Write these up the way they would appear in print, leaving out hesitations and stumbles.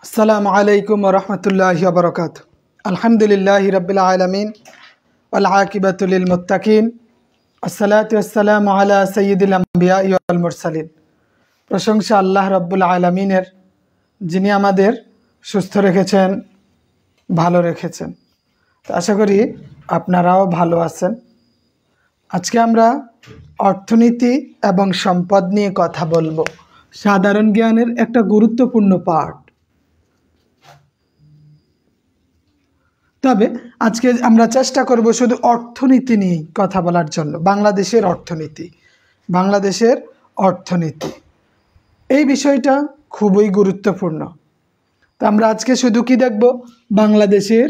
আসসালামু আলাইকুম ওয়া রাহমাতুল্লাহি ওয়া বারাকাতুহু। আলহামদুলিল্লাহি রাব্বিল আলামিন ওয়াল আকিবাতু লিল মুত্তাকিন। আসসালাতু ওয়াসসালামু আলা সাইয়্যিদিল আমবিয়াই ওয়াল মুরসালিন। প্রশংসা আল্লাহ রাব্বুল আলামিনের, যিনি আমাদের সুস্থ রেখেছেন, ভালো রেখেছেন। তো আশা করি আপনারাও ভালো আছেন। আজকে আমরা অর্থনীতি এবং সম্পদ নিয়ে কথা বলবো। সাধারণ জ্ঞানের একটা গুরুত্বপূর্ণ পার্ট। তবে আজকে আমরা চেষ্টা করব শুধু অর্থনীতি নিয়ে কথা বলার জন্য। বাংলাদেশের অর্থনীতি এই বিষয়টা খুবই গুরুত্বপূর্ণ। তো আমরা আজকে শুধু কি দেখব? বাংলাদেশের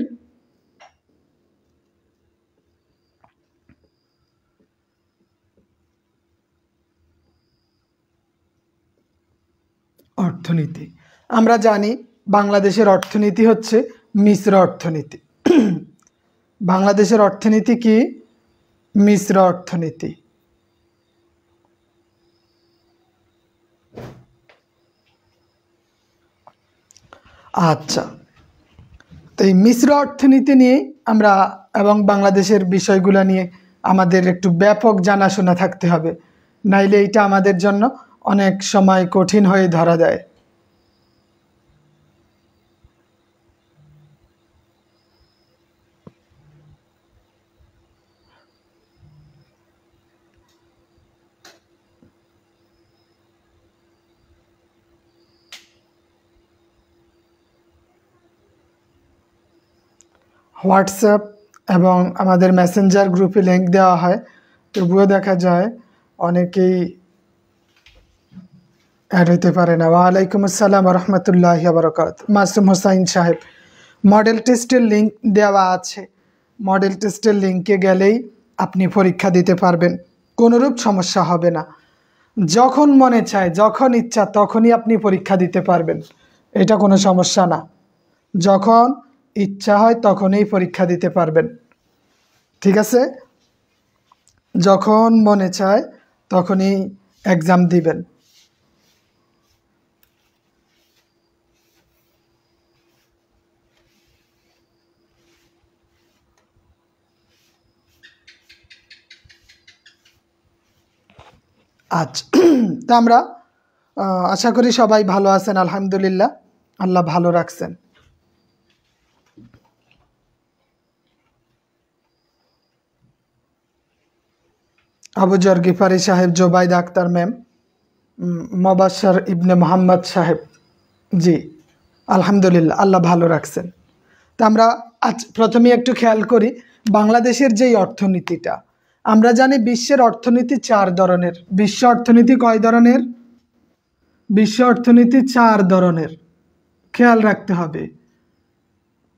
অর্থনীতি। আমরা জানি বাংলাদেশের অর্থনীতি হচ্ছে মিশ্র অর্থনীতি। বাংলাদেশের অর্থনীতি কি? মিশ্র অর্থনীতি। আচ্ছা, তো এই মিশ্র অর্থনীতি নিয়ে আমরা এবং বাংলাদেশের বিষয়গুলো নিয়ে আমাদের একটু ব্যাপক জানাশোনা থাকতে হবে, নাইলে এটা আমাদের জন্য অনেক সময় কঠিন হয়ে ধরা দেয়। হোয়াটসঅ্যাপ এবং আমাদের মেসেঞ্জার গ্রুপে লিঙ্ক দেওয়া হয়, তবুও দেখা যায় অনেকেই অ্যাড হইতে পারে না। ওয়ালাইকুম আসসালাম রহমতুল্লাহি ওয়া বারাকাতুহু। মাসুম হোসাইন সাহেব, মডেল টেস্টের লিঙ্ক দেওয়া আছে। মডেল টেস্টের লিঙ্কে গেলেই আপনি পরীক্ষা দিতে পারবেন, কোনোরূপ সমস্যা হবে না। যখন মনে চায়, যখন ইচ্ছা তখনই আপনি পরীক্ষা দিতে পারবেন, এটা কোনো সমস্যা না। যখন ইচ্ছা হয় তখনই পরীক্ষা দিতে পারবেন, ঠিক আছে? যখন মনে চায় তখনই এক্সাম দিবেন। আচ্ছা, তো আমরা আশা করি সবাই ভালো আছেন। আলহামদুলিল্লাহ, আল্লাহ ভালো রাখছেন। আবু জর গিফারি সাহেব, জোবাইদ আক্তার ম্যাম, মবাশার ইবনে মোহাম্মদ সাহেব, জি আলহামদুলিল্লাহ, আল্লাহ ভালো রাখছেন। তা আমরা আজ প্রথমে একটু খেয়াল করি বাংলাদেশের যেই অর্থনীতিটা। আমরা জানি বিশ্বের অর্থনীতি 4 ধরনের। বিশ্ব অর্থনীতি কয় ধরনের? বিশ্ব অর্থনীতি 4 ধরনের, খেয়াল রাখতে হবে।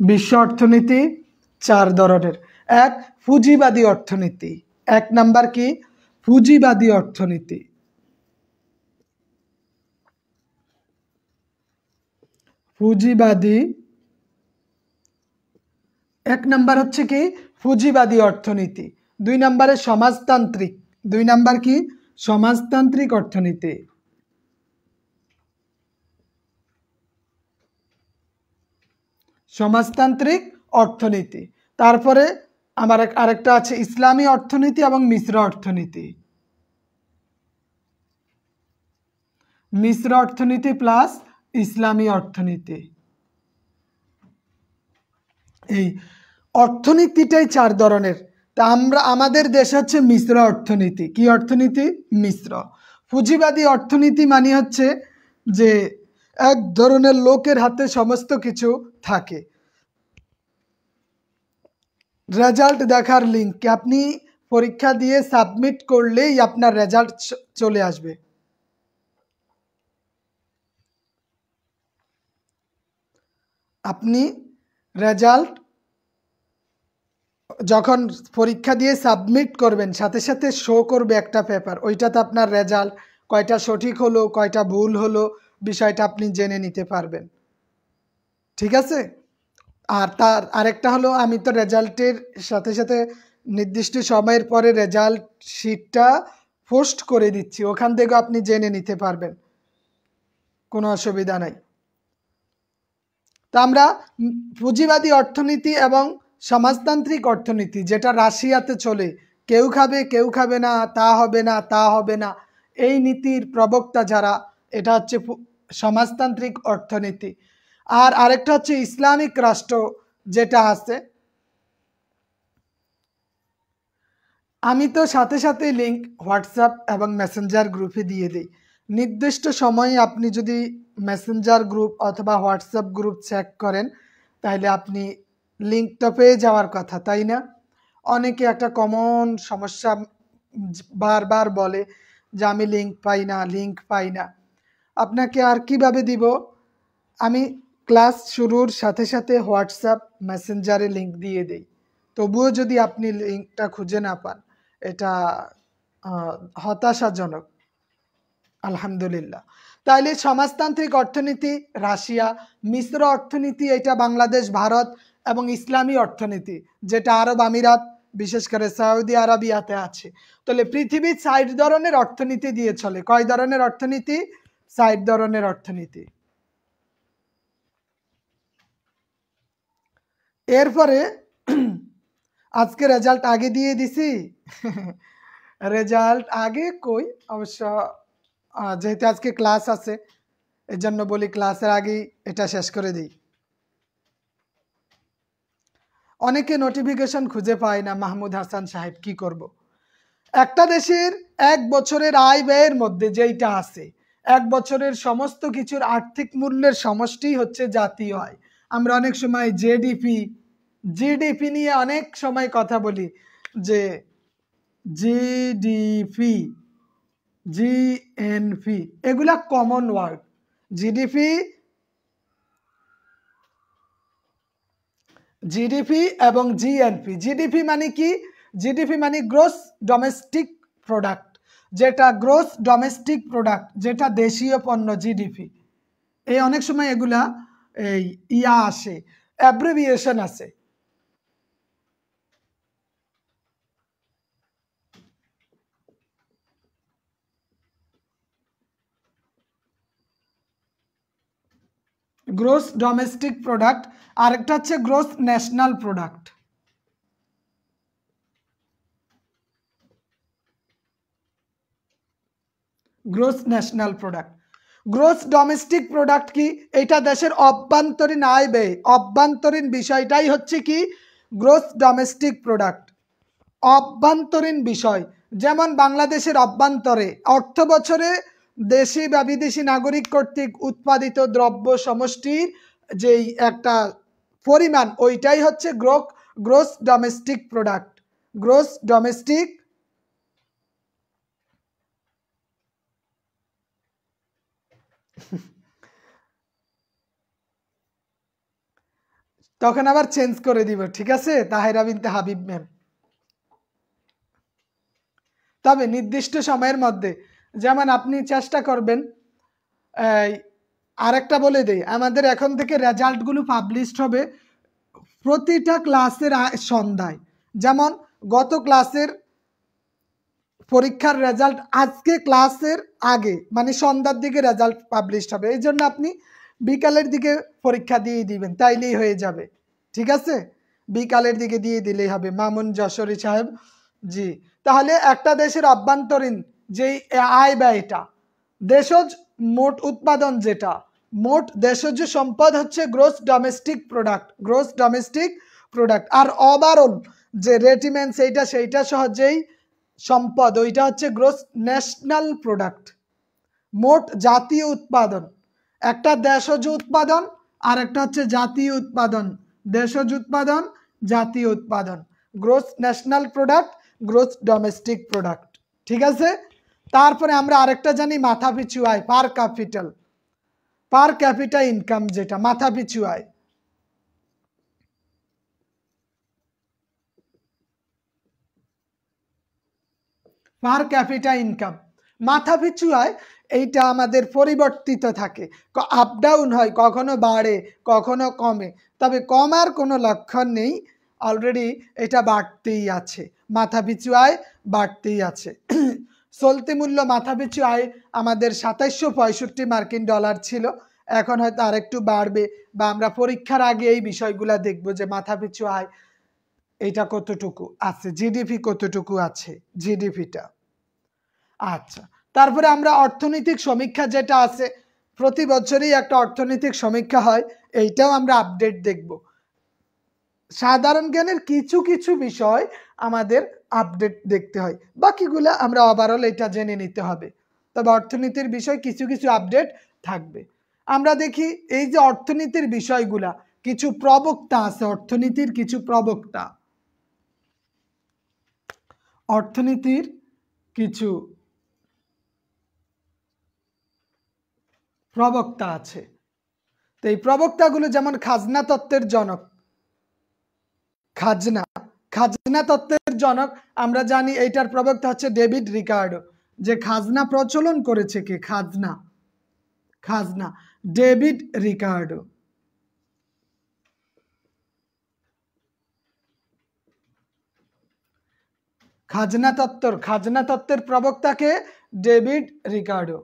বিশ্ব অর্থনীতি 4 ধরনের। এক, পুঁজিবাদী অর্থনীতি। 1 নাম্বার কি? পুঁজিবাদী অর্থনীতি। পুঁজিবাদী 1 নাম্বার হচ্ছে কি? পুঁজিবাদী অর্থনীতি। 2 নাম্বারে সমাজতান্ত্রিক। 2 নাম্বার কি? সমাজতান্ত্রিক অর্থনীতি। সমাজতান্ত্রিক অর্থনীতি। তারপরে আমার আরেকটা আছে ইসলামী অর্থনীতি এবং মিশ্র অর্থনীতি। মিশ্র অর্থনীতি প্লাস ইসলামী অর্থনীতি। এই অর্থনীতিটাই 4 ধরনের। তা আমাদের দেশ হচ্ছে মিশ্র অর্থনীতি। কি অর্থনীতি? মিশ্র। পুঁজিবাদী অর্থনীতি মানে হচ্ছে যে এক ধরনের লোকের হাতে সমস্ত কিছু থাকে। রেজাল্ট দেখার লিঙ্ক আপনি পরীক্ষা দিয়ে সাবমিট করলেই আপনার রেজাল্ট চলে আসবে। আপনি রেজাল্ট যখন পরীক্ষা দিয়ে সাবমিট করবেন, সাথে সাথে শো করবে একটা পেপার, ওইটাতে আপনার রেজাল্ট কয়টা সঠিক হলো, কয়টা ভুল হলো, বিষয়টা আপনি জেনে নিতে পারবেন, ঠিক আছে? আর তার আরেকটা হলো, আমি তো রেজাল্টের সাথে সাথে নির্দিষ্ট সময়ের পরে রেজাল্ট শিটটা পোস্ট করে দিচ্ছি, ওখান থেকে আপনি জেনে নিতে পারবেন, কোনো অসুবিধা নাই। তো আমরা পুঁজিবাদী অর্থনীতি এবং সমাজতান্ত্রিক অর্থনীতি যেটা রাশিয়াতে চলে, কেউ খাবে না, তা হবে না, তা হবে না, এই নীতির প্রবক্তা যারা, এটা হচ্ছে সমাজতান্ত্রিক অর্থনীতি। আর আরেকটা হচ্ছে ইসলামিক রাষ্ট্র যেটা আছে। আমি তো সাথে সাথে লিঙ্ক হোয়াটসঅ্যাপ এবং মেসেঞ্জার গ্রুপে দিয়ে দিই। নির্দিষ্ট সময়ে আপনি যদি মেসেঞ্জার গ্রুপ অথবা হোয়াটসঅ্যাপ গ্রুপ চেক করেন তাহলে আপনি লিঙ্কটা পেয়ে যাওয়ার কথা, তাই না? অনেকে একটা কমন সমস্যা বারবার বলে যে আমি লিঙ্ক পাই না। আপনাকে আর কিভাবে দিব? আমি ক্লাস শুরুর সাথে সাথে হোয়াটসঅ্যাপ মেসেঞ্জারে লিঙ্ক দিয়ে দিই, তবুও যদি আপনি লিঙ্কটা খুঁজে না পান, এটা হতাশাজনক। আলহামদুলিল্লাহ। তাইলে সমাজতান্ত্রিক অর্থনীতি রাশিয়া, মিশ্র অর্থনীতি এটা বাংলাদেশ, ভারত, এবং ইসলামী অর্থনীতি যেটা আরব আমিরাত, বিশেষ করে সৌদি আরবিয়াতে আছে। তাহলে পৃথিবীর ৬০ ধরনের অর্থনীতি দিয়ে চলে। কয় ধরনের অর্থনীতি? ৬০ ধরনের অর্থনীতি। এরপরে আজকে রেজাল্ট আগে দিয়ে দিছি। রেজাল্ট আগে কই, অবশ্য যেহেতু আজকে ক্লাস আছে এর জন্য বলি ক্লাসের আগেই এটা শেষ করে দিই। অনেকে নোটিফিকেশন খুঁজে পায় না। মাহমুদ হাসান সাহেব, কি করব? একটা দেশের ১ বছরের আয় ব্যয়ের মধ্যে যেইটা আছে, ১ বছরের সমস্ত কিছুর আর্থিক মূল্যের সমষ্টি হচ্ছে জাতীয় আয়। আমরা অনেক সময় জিডিপি নিয়ে অনেক সময় কথা বলি যে জিডিপি, জিএনপি, এগুলা কমন ওয়ার্ড। জিডিপি এবং জিএনপি। জিডিপি মানে কি? জিডিপি মানে গ্রোস ডোমেস্টিক প্রোডাক্ট, যেটা দেশীয় পণ্য, জিডিপি। এই অনেক সময় এগুলা এই আসে, অ্যাব্রিভিয়েশন আছে। গ্রোস ডোমেস্টিক প্রোডাক্ট, আরেকটা হচ্ছে gross national product. Gross national product. Gross domestic product কি? এটা দেশের অভ্যন্তরীণ আয় ব্যয়, অভ্যন্তরীণ বিষয়টাই হচ্ছে কি গ্রোস ডোমেস্টিক প্রোডাক্ট। অভ্যন্তরীণ বিষয়, যেমন বাংলাদেশের অভ্যন্তরে অর্থ বছরে দেশি বা বিদেশি নাগরিক কর্তৃক উৎপাদিত দ্রব্য সমষ্টির যেই একটা পরিমাণ, ওইটাই হচ্ছে gross domestic product. Gross domestic তখন আবার চেঞ্জ করে দিব, ঠিক আছে? তাহেরা বিনতে হাবিব ম্যাম। তবে নির্দিষ্ট সময়ের মধ্যে, যেমন আপনি চেষ্টা করবেন, আরেকটা বলে দেই, আমাদের এখন থেকে রেজাল্টগুলো পাবলিশড হবে প্রতিটা ক্লাসের সন্ধ্যায়। যেমন গত ক্লাসের পরীক্ষার রেজাল্ট আজকে ক্লাসের আগে, মানে সন্ধ্যার দিকে রেজাল্ট পাবলিশড হবে। এই জন্য আপনি বিকালের দিকে পরীক্ষা দিয়ে দিবেন, তাইলেই হয়ে যাবে, ঠিক আছে? বিকালের দিকে দিয়ে দিলেই হবে। মামুন যশোরী সাহেব, জি। তাহলে একটা দেশের অভ্যন্তরীণ যেই আয় ব্যয়টা, দেশজ মোট উৎপাদন, যেটা মোট দেশজ সম্পদ হচ্ছে গ্রোস ডোমেস্টিক প্রোডাক্ট। আর ওভারঅল যে রেটিমেন্টস সেইটা সহ যেই সম্পদ, ওইটা হচ্ছে গ্রোস ন্যাশনাল প্রোডাক্ট, মোট জাতীয় উৎপাদন। একটা দেশজ উৎপাদন আর একটা হচ্ছে জাতীয় উৎপাদন। দেশজ উৎপাদন, জাতীয় উৎপাদন, gross national product, gross domestic product, ঠিক আছে? তারপরে আমরা আরেকটা জানি মাথাপিছু আয়, পার ক্যাপিটা ইনকাম, যেটা মাথাপিছু আয়। পার ক্যাপিটা ইনকাম, মাথাপিছু আয়, এইটা আমাদের পরিবর্তিত থাকে, আপ ডাউন হয়, কখনো বাড়ে কখনো কমে, তবে কমার কোনো লক্ষণ নেই। অলরেডি এটা বাড়তেই আছে, মাথাপিছু আয় বাড়তেই আছে। চলতি মূল্য মাথাপিছু আয় আমাদের ২৭৬৫ মার্কিন ডলার ছিল, এখন হয়তো আরেকটু বাড়বে, বা আমরা পরীক্ষার আগে এই বিষয়গুলো দেখব যে মাথাপিছু আয় এটা কতটুকু আছে, জিডিপি কতটুকু আছে, জিডিপিটা। আচ্ছা, তারপরে আমরা অর্থনৈতিক সমীক্ষা যেটা আছে, প্রতি বছরই একটা অর্থনৈতিক সমীক্ষা হয়, এইটাও আমরা আপডেট দেখব। সাধারণ জ্ঞানের কিছু কিছু বিষয় আমাদের আপডেট দেখতে হয়, বাকিগুলো আমরা ওভারঅল এটা জেনে নিতে হবে, তবে অর্থনীতির বিষয় কিছু কিছু আপডেট থাকবে। আমরা দেখি এই যে অর্থনীতির বিষয়গুলা, কিছু প্রবক্তা আছে, অর্থনীতির কিছু প্রবক্তা, অর্থনীতির কিছু প্রবক্তা আছে। তো এই প্রবক্তাগুলো যেমন খাজনা তত্ত্বের জনক, খাজনা খাজনা তত্ত্বের জনক আমরা জানি, এইটার প্রবক্তা হচ্ছে ডেভিড রিকার্ডো। যে খাজনা প্রচলন করেছে কে? খাজনা খাজনা ডেভিড রিকার্ডো। খাজনা তত্ত্বের প্রবক্তা কে? David Ricardo.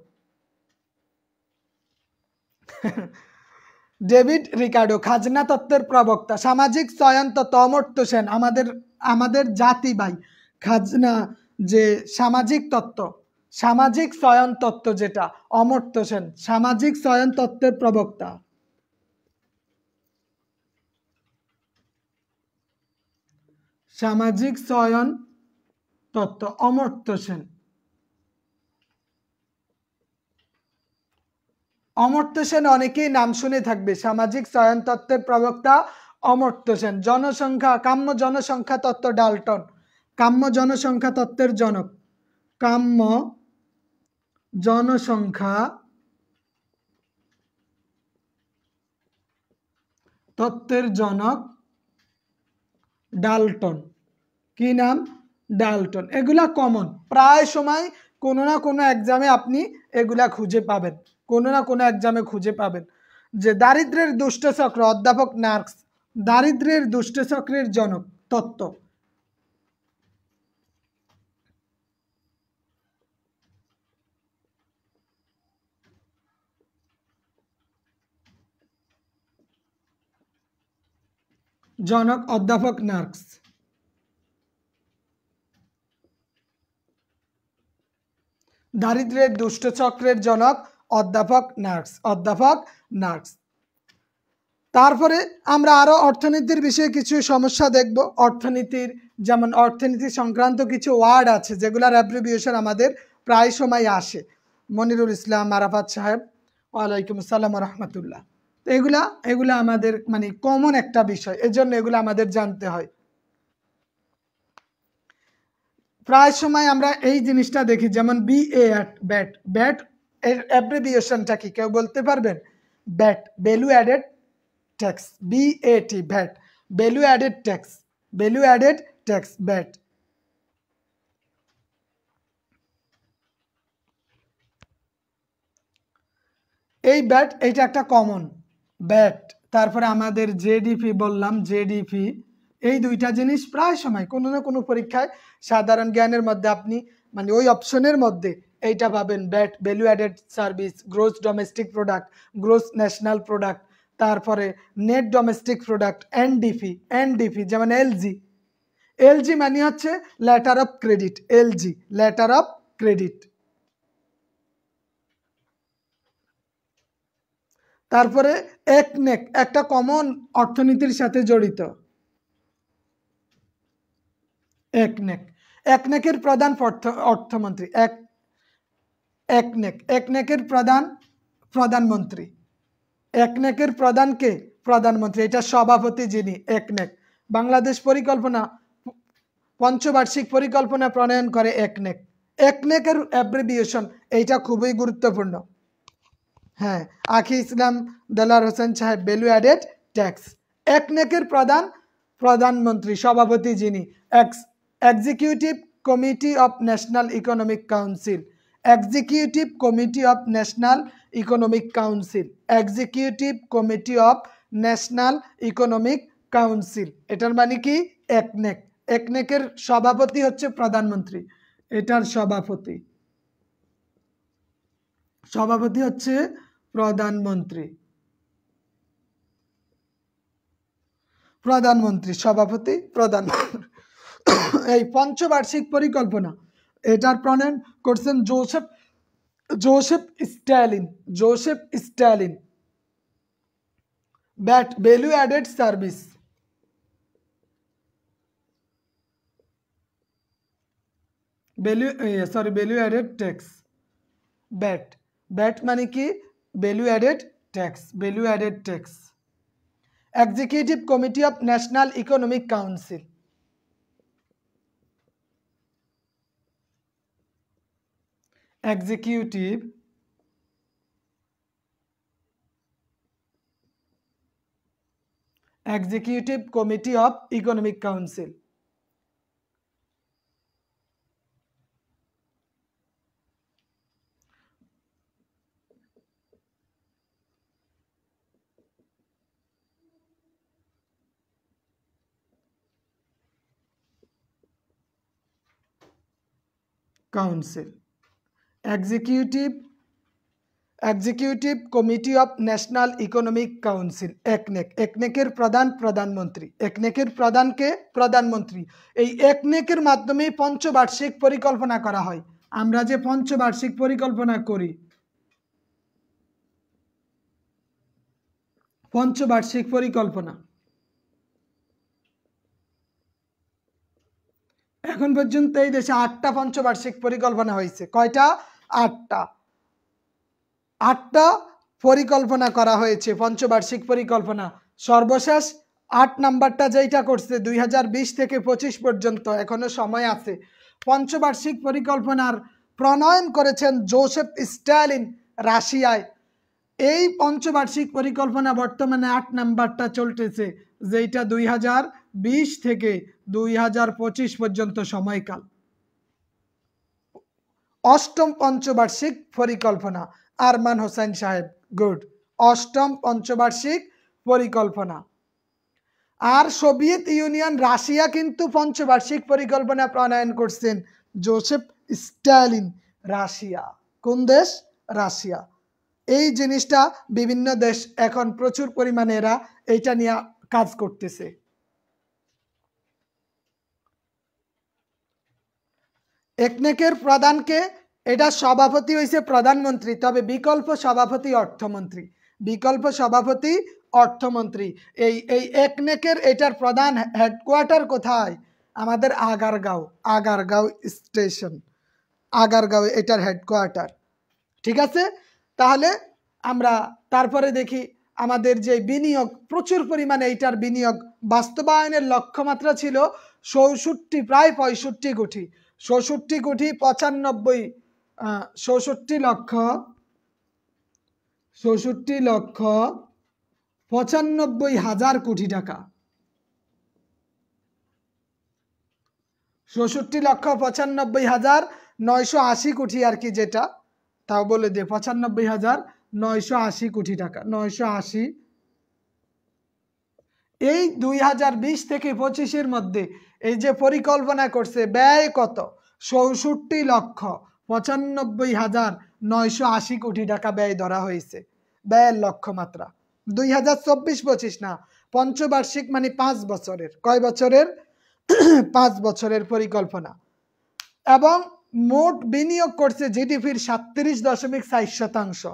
ডেভিড রিকার্ডো খাজনা তত্ত্বের প্রবক্তা। সামাজিক চয়ন তত্ত্ব অমর্ত্য সেন, আমাদের জাতি ভাই। খাজনা যে সামাজিক তত্ত্ব, সামাজিক চয়ন তত্ত্ব যেটা, অমর্ত্য সেন সামাজিক চয়ন তত্ত্বের প্রবক্তা। সামাজিক চয়ন তত্ত্ব অমর্ত্য সেন। অমর্ত্য সেন অনেকেই নাম শুনে থাকবে, সামাজিক চয়ন তত্ত্বের প্রবক্তা অমর্ত্য সেন। জনসংখ্যা, কাম্য জনসংখ্যা তত্ত্ব ডাল্টন, কাম্য জনসংখ্যা তত্ত্বের জনক, কাম্য জনসংখ্যা তত্ত্বের জনক ডাল্টন। কি নাম? ডাল্টন। এগুলা কমন, প্রায় সময় কোনো না কোনো এক্সামে আপনি এগুলা খুঁজে পাবেন, কোনো না কোনো এক্সামে খুঁজে পাবেন। যে দারিদ্র্যের দুষ্টচক্র, অধ্যাপক মার্কস, দারিদ্র্যের দুষ্টচক্রের জনক তত্ত্ব। জনক অধ্যাপক মার্কস। দারিদ্র্যের দুষ্টচক্রের জনক অধ্যাপক মার্কস, অধ্যাপক মার্কস। তারপরে আমরা আরো অর্থনীতির বিষয়ে কিছু সমস্যা দেখব। অর্থনীতির যেমন অর্থনীতি সংক্রান্ত কিছু ওয়ার্ড আছে যেগুলোর অ্যাব্রিভিয়েশন আমাদের প্রায় সময় আসে। মনিরুল ইসলাম আরাফাত সাহেব, ওয়ালাইকুম আসসালাম রহমতুল্লাহ। তো এগুলা আমাদের মানে কমন একটা বিষয়, এজন্য এগুলো আমাদের জানতে হয়। প্রায় সময় আমরা এই জিনিসটা দেখি, যেমন ব্যাট, ব্যাট এর অ্যাব্রিভিয়েশনটা কি কেউ বলতে পারবেন? Bat, value added tax, BAT, VAT, value added tax, value added tax, bat. এই ব্যাট, এইটা একটা কমন ব্যাট। তারপরে আমাদের জেডিপি বললাম, জেডিপি, এই দুইটা জিনিস প্রায় সময় কোনো না কোনো পরীক্ষায় সাধারণ জ্ঞানের মধ্যে আপনি মানে ওই অপশনের মধ্যে এইটা পাবেন, bat, value added service, gross domestic product, gross national product, তারপরে নেট ডোমেস্টিক প্রোডাক্ট, এনডিপি যেমন এলজি মানে হচ্ছে letter of credit, LG letter of credit. তারপরে একনেক, একটা কমন অর্থনীতির সাথে জড়িত, একনেকের প্রধান অর্থমন্ত্রী, একনেকের প্রধানমন্ত্রী, একনেকের প্রধান কে? প্রধানমন্ত্রী। এটা সভাপতি যিনি, একনেক। বাংলাদেশ পরিকল্পনা, পঞ্চবার্ষিক পরিকল্পনা প্রণয়ন করে একনেক। একনেকের অ্যাব্রিভিয়েশন এইটা খুবই গুরুত্বপূর্ণ। হ্যাঁ, আখি ইসলাম দেলার হোসেন সাহেব, ভ্যালু অ্যাডেড ট্যাক্স। একনেকের প্রধানমন্ত্রী, সভাপতি যিনি, executive committee of national economic council, executive committee of national economic council, executive committee of national economic council. এটার মানে কি? একনেক। একনেকের সভাপতি হচ্ছে প্রধানমন্ত্রী, এটার সভাপতি হচ্ছে প্রধানমন্ত্রী, প্রধানমন্ত্রী, সভাপতি, প্রধানমন্ত্রী। এই পঞ্চবার্ষিক পরিকল্পনা এটার প্রণয়ন করছেন Joseph Stalin. Joseph Stalin. Bat, value added service. Value added tax. Bat, bat মানে কি? Value added tax, value added tax. Executive committee of national economic council. Executive committee of economic council. Council, executive committee of national economic council, একনেক। একনেকের প্রধান প্রধানমন্ত্রী। একনেকের প্রধানকে প্রধানমন্ত্রী। এই একনেকের মাধ্যমে পঞ্চবার্ষিক পরিকল্পনা করা হয়। আমরা যে পঞ্চবার্ষিক পরিকল্পনা করি, পঞ্চবার্ষিক পরিকল্পনা এখন পর্যন্ত এই দেশে 8টা পঞ্চবার্ষিক পরিকল্পনা হয়েছে। কয়টা? 8টা। 8টা পরিকল্পনা করা হয়েছে, পঞ্চবার্ষিক পরিকল্পনা। সর্বশেষ 8 নাম্বারটা যেটা করছে 2020 থেকে 25 পর্যন্ত, এখনো সময় আছে। পঞ্চবার্ষিক পরিকল্পনার প্রণয়ন করেছেন জোসেফ স্ট্যালিন রাশিয়ায়। এই পঞ্চবার্ষিক পরিকল্পনা বর্তমানে 8 নাম্বারটা চলতেছে, যেটা 2020 থেকে 2025 পর্যন্ত সময়কাল। অষ্টম পঞ্চবার্ষিক পরিকল্পনা। আরমান হোসেন সাহেব, গুড। অষ্টম পঞ্চবার্ষিক পরিকল্পনা। আর সোভিয়েত ইউনিয়ন, রাশিয়া কিন্তু পঞ্চবার্ষিক পরিকল্পনা প্রণয়ন করছেন জোসেফ স্ট্যালিন। রাশিয়া, কোন দেশ? রাশিয়া। এই জিনিসটা বিভিন্ন দেশ এখন প্রচুর পরিমাণে এরা এইটা নিয়ে কাজ করতেছে। একনেকের প্রধানকে, এটা সভাপতি হয়েছে প্রধানমন্ত্রী, তবে বিকল্প সভাপতি অর্থমন্ত্রী। বিকল্প সভাপতি অর্থমন্ত্রী। এই একনেকের এটার প্রধান হেডকোয়ার্টার কোথায়? আমাদের আগারগাঁও। আগারগাঁও স্টেশন, আগারগাঁও এটার হেডকোয়ার্টার। ঠিক আছে? তাহলে আমরা তারপরে দেখি আমাদের যে বিনিয়োগ, প্রচুর পরিমাণে এইটার বিনিয়োগ বাস্তবায়নের লক্ষ্যমাত্রা ছিল 64, প্রায় 65 কোটি। 64 কোটি 95, 65 লক্ষ 95,000 কোটি টাকা। 65,95,980 কোটি আর কি, যেটা তাও বলে দে, 95,980 কোটি টাকা। 980। এই 2020 থেকে 25-এর মধ্যে এই যে পরিকল্পনা করছে, ব্যয় কত? 64,95,980 কোটি টাকা ব্যয় ধরা হয়েছে। ব্যয়ের লক্ষ্যমাত্রা 2024-25 না, পঞ্চবার্ষিক মানে 5 বছরের। কয় বছরের? 5 বছরের পরিকল্পনা। এবং মোট বিনিয়োগ করছে জিডিপির 37.4%।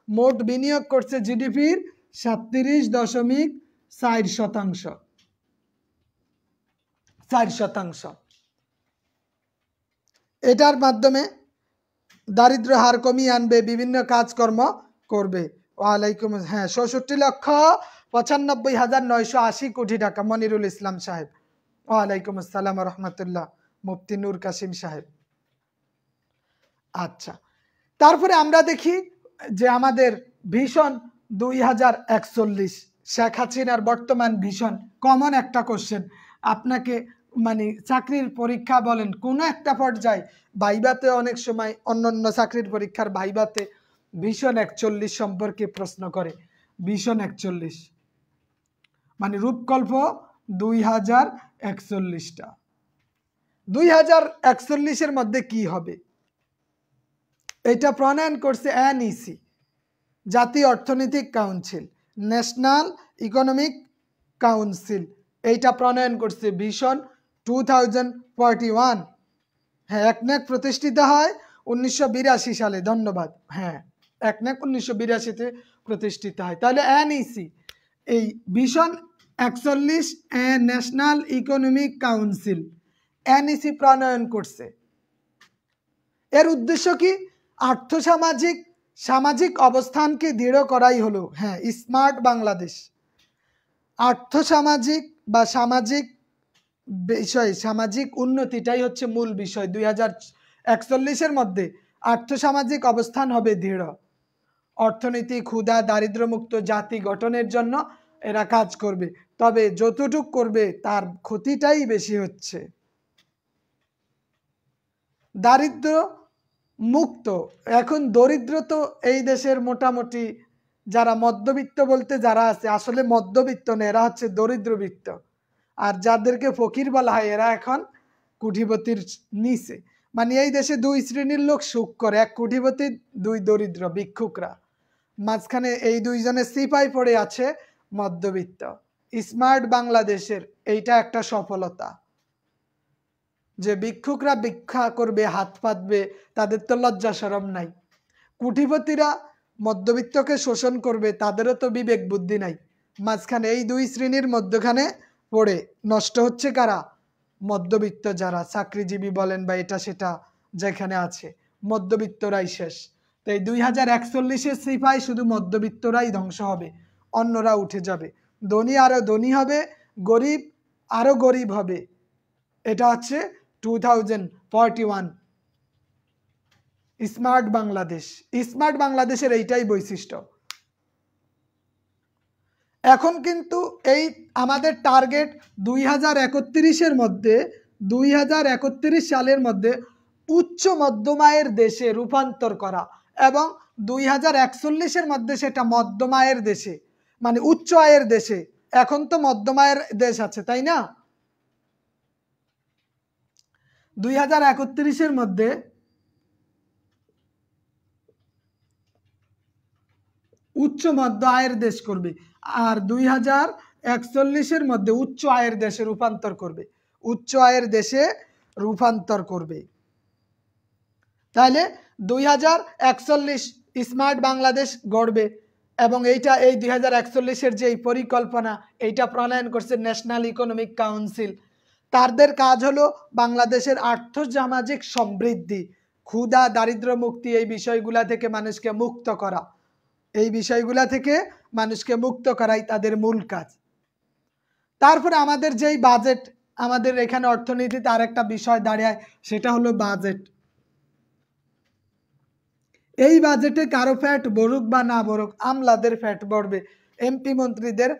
মোট বিনিয়োগ করছে জিডিপির 37.4%। এটার মাধ্যমে দারিদ্র হার কমিয়ে আনবে, বিভিন্ন কাজকর্ম করবে। ওয়ালাইকুম, হ্যাঁ, 66,95,980 কোটি টাকা। মনিরুল ইসলাম সাহেব, ওয়ালাইকুম আসসালাম রহমতুল্লাহ। মুফতি নূর কাসিম সাহেব। আচ্ছা, তারপরে আমরা দেখি যে আমাদের ভিশন 2041, শেখ হাসিনার বর্তমান ভিশন। কমন একটা কোশ্চেন আপনাকে, মানে চাকরির পরীক্ষা বলেন কোনো একটা পর্যায়ে, ভাইবাতে অনেক সময়, অন্যান্য চাকরির পরীক্ষার ভাইবাতে ভিশন 41 সম্পর্কে প্রশ্ন করে। ভিশন 41 মানে রূপকল্প 2041টা। 2041-এর মধ্যে কি হবে? এটা প্রণয়ন করছে এনইসি। জাতীয় অর্থনৈতিক কাউন্সিল, ন্যাশনাল ইকোনমিক কাউন্সিল এইটা প্রণয়ন করছে ভিশন 2041। হ্যাঁ, একনেক প্রতিষ্ঠিত হয় 1982 সালে। ধন্যবাদ। হ্যাঁ, একনেক 1982-তে প্রতিষ্ঠিত হয়। তাহলে এনইসি এই vision 41 national economic council NEC প্রণয়ন করছে। এর উদ্দেশ্য কি? আর্থসামাজিক সামাজিক অবস্থানকে দৃঢ় করাই হলো হ্যাঁ স্মার্ট বাংলাদেশ। আর্থসামাজিক বা সামাজিক বিষয়, সামাজিক উন্নতিটাই হচ্ছে মূল বিষয়। 2041-এর মধ্যে আর্থসামাজিক অবস্থান হবে দৃঢ়। অর্থনীতি, ক্ষুধা, দারিদ্র্যমুক্ত জাতি গঠনের জন্য এরা কাজ করবে। তবে যতটুক করবে তার ক্ষতিটাই বেশি হচ্ছে। দারিদ্র মুক্ত, এখন দরিদ্র তো এই দেশের মোটামুটি যারা মধ্যবিত্ত বলতে যারা আছে আসলে মধ্যবিত্ত না, এরা হচ্ছে দরিদ্রবিত্ত। আর যাদেরকে ফকির বলা হয় এরা এখন কোটিপতির নিচে। মানে এই দেশে দুই শ্রেণীর লোক সুখ করে, এক কোটিপতি, দুই দরিদ্র ভিক্ষুকরা। মাঝখানে এই দুইজনের সিপাই পড়ে আছে মধ্যবিত্ত। স্মার্ট বাংলাদেশের এইটা একটা সফলতা যে ভিক্ষুকরা ভিক্ষা করবে, হাত পাতবে, তাদের তো লজ্জা শরম নাই। কোটিপতিরা মধ্যবিত্তকে শোষণ করবে, তাদেরও তো বিবেক বুদ্ধি নাই। মাঝখানে এই দুই শ্রেণীর মধ্যখানে পড়ে নষ্ট হচ্ছে কারা? মধ্যবিত্ত যারা চাকরিজীবী বলেন বা এটা সেটা যেখানে আছে, মধ্যবিত্তরাই শেষ। তো এই 2041-এর সিপাই শুধু মধ্যবিত্তরাই ধ্বংস হবে, অন্যরা উঠে যাবে। ধনী আরো ধনী হবে, গরিব আরো গরিব হবে। এটা হচ্ছে 2041 স্মার্ট বাংলাদেশ। স্মার্ট বাংলাদেশের এইটাই বৈশিষ্ট্য। এখন কিন্তু এই আমাদের টার্গেট 2031-এর মধ্যে, 2031 সালের মধ্যে উচ্চ মধ্যম আয়ের দেশে রূপান্তর করা, এবং 2041-এর মধ্যে সেটা মধ্যম আয়ের দেশে, মানে উচ্চ আয়ের দেশে। এখন তো মধ্যম আয়ের দেশ আছে, তাই না? 2031-এর মধ্যে উচ্চ মধ্য আয়ের দেশ করবে, আর 2041-এর মধ্যে উচ্চ আয়ের দেশে রূপান্তর করবে, উচ্চ আয়ের দেশে রূপান্তর করবে। তাহলে 2041 স্মার্ট বাংলাদেশ গড়বে, এবং এইটা এই 2041-এর যে পরিকল্পনা এইটা প্রণয়ন করছে ন্যাশনাল ইকোনমিক কাউন্সিল। তাদের কাজ হলো বাংলাদেশের আর্থসামাজিক সমৃদ্ধি, ক্ষুধা, দারিদ্র্য মুক্তি, এই বিষয়গুলা থেকে মানুষকে মুক্ত করা। এই বিষয়গুলা থেকে মানুষকে মুক্ত করাই তাদের মূল কাজ। তারপরে আমাদের যেই বাজেট, আমাদের এখানে অর্থনীতিতে আরেকটা বিষয় দাঁড়ায়, সেটা হলো বাজেট। এই বাজেটে কারো ফ্যাট বড়ুক বা না বড়ুক, আমলাদের ফ্যাট বাড়বে, এমপি মন্ত্রীদের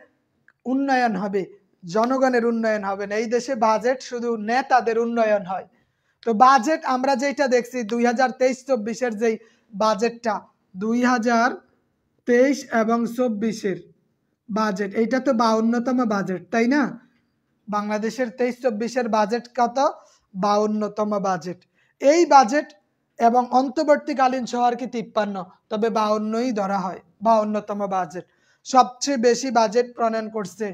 উন্নয়ন হবে, জনগণের উন্নয়ন হবে না। এই দেশে বাজেট শুধু নেতাদের উন্নয়ন হয়। তো বাজেট আমরা যেটা দেখছি 2023-24-এর যেই বাজেটটা, 2023 এবং 24-এর বাজেট, এইটা তো 52তম বাজেট, তাই না? বাংলাদেশের 23-24-এর বাজেট কত? 52তম বাজেট। এই বাজেট এবং অন্তর্বর্তীকালীন সহ আর কি 53, তবে 52ই ধরা হয়, 52তম বাজেট। সবচেয়ে বেশি বাজেট প্রণয়ন করছে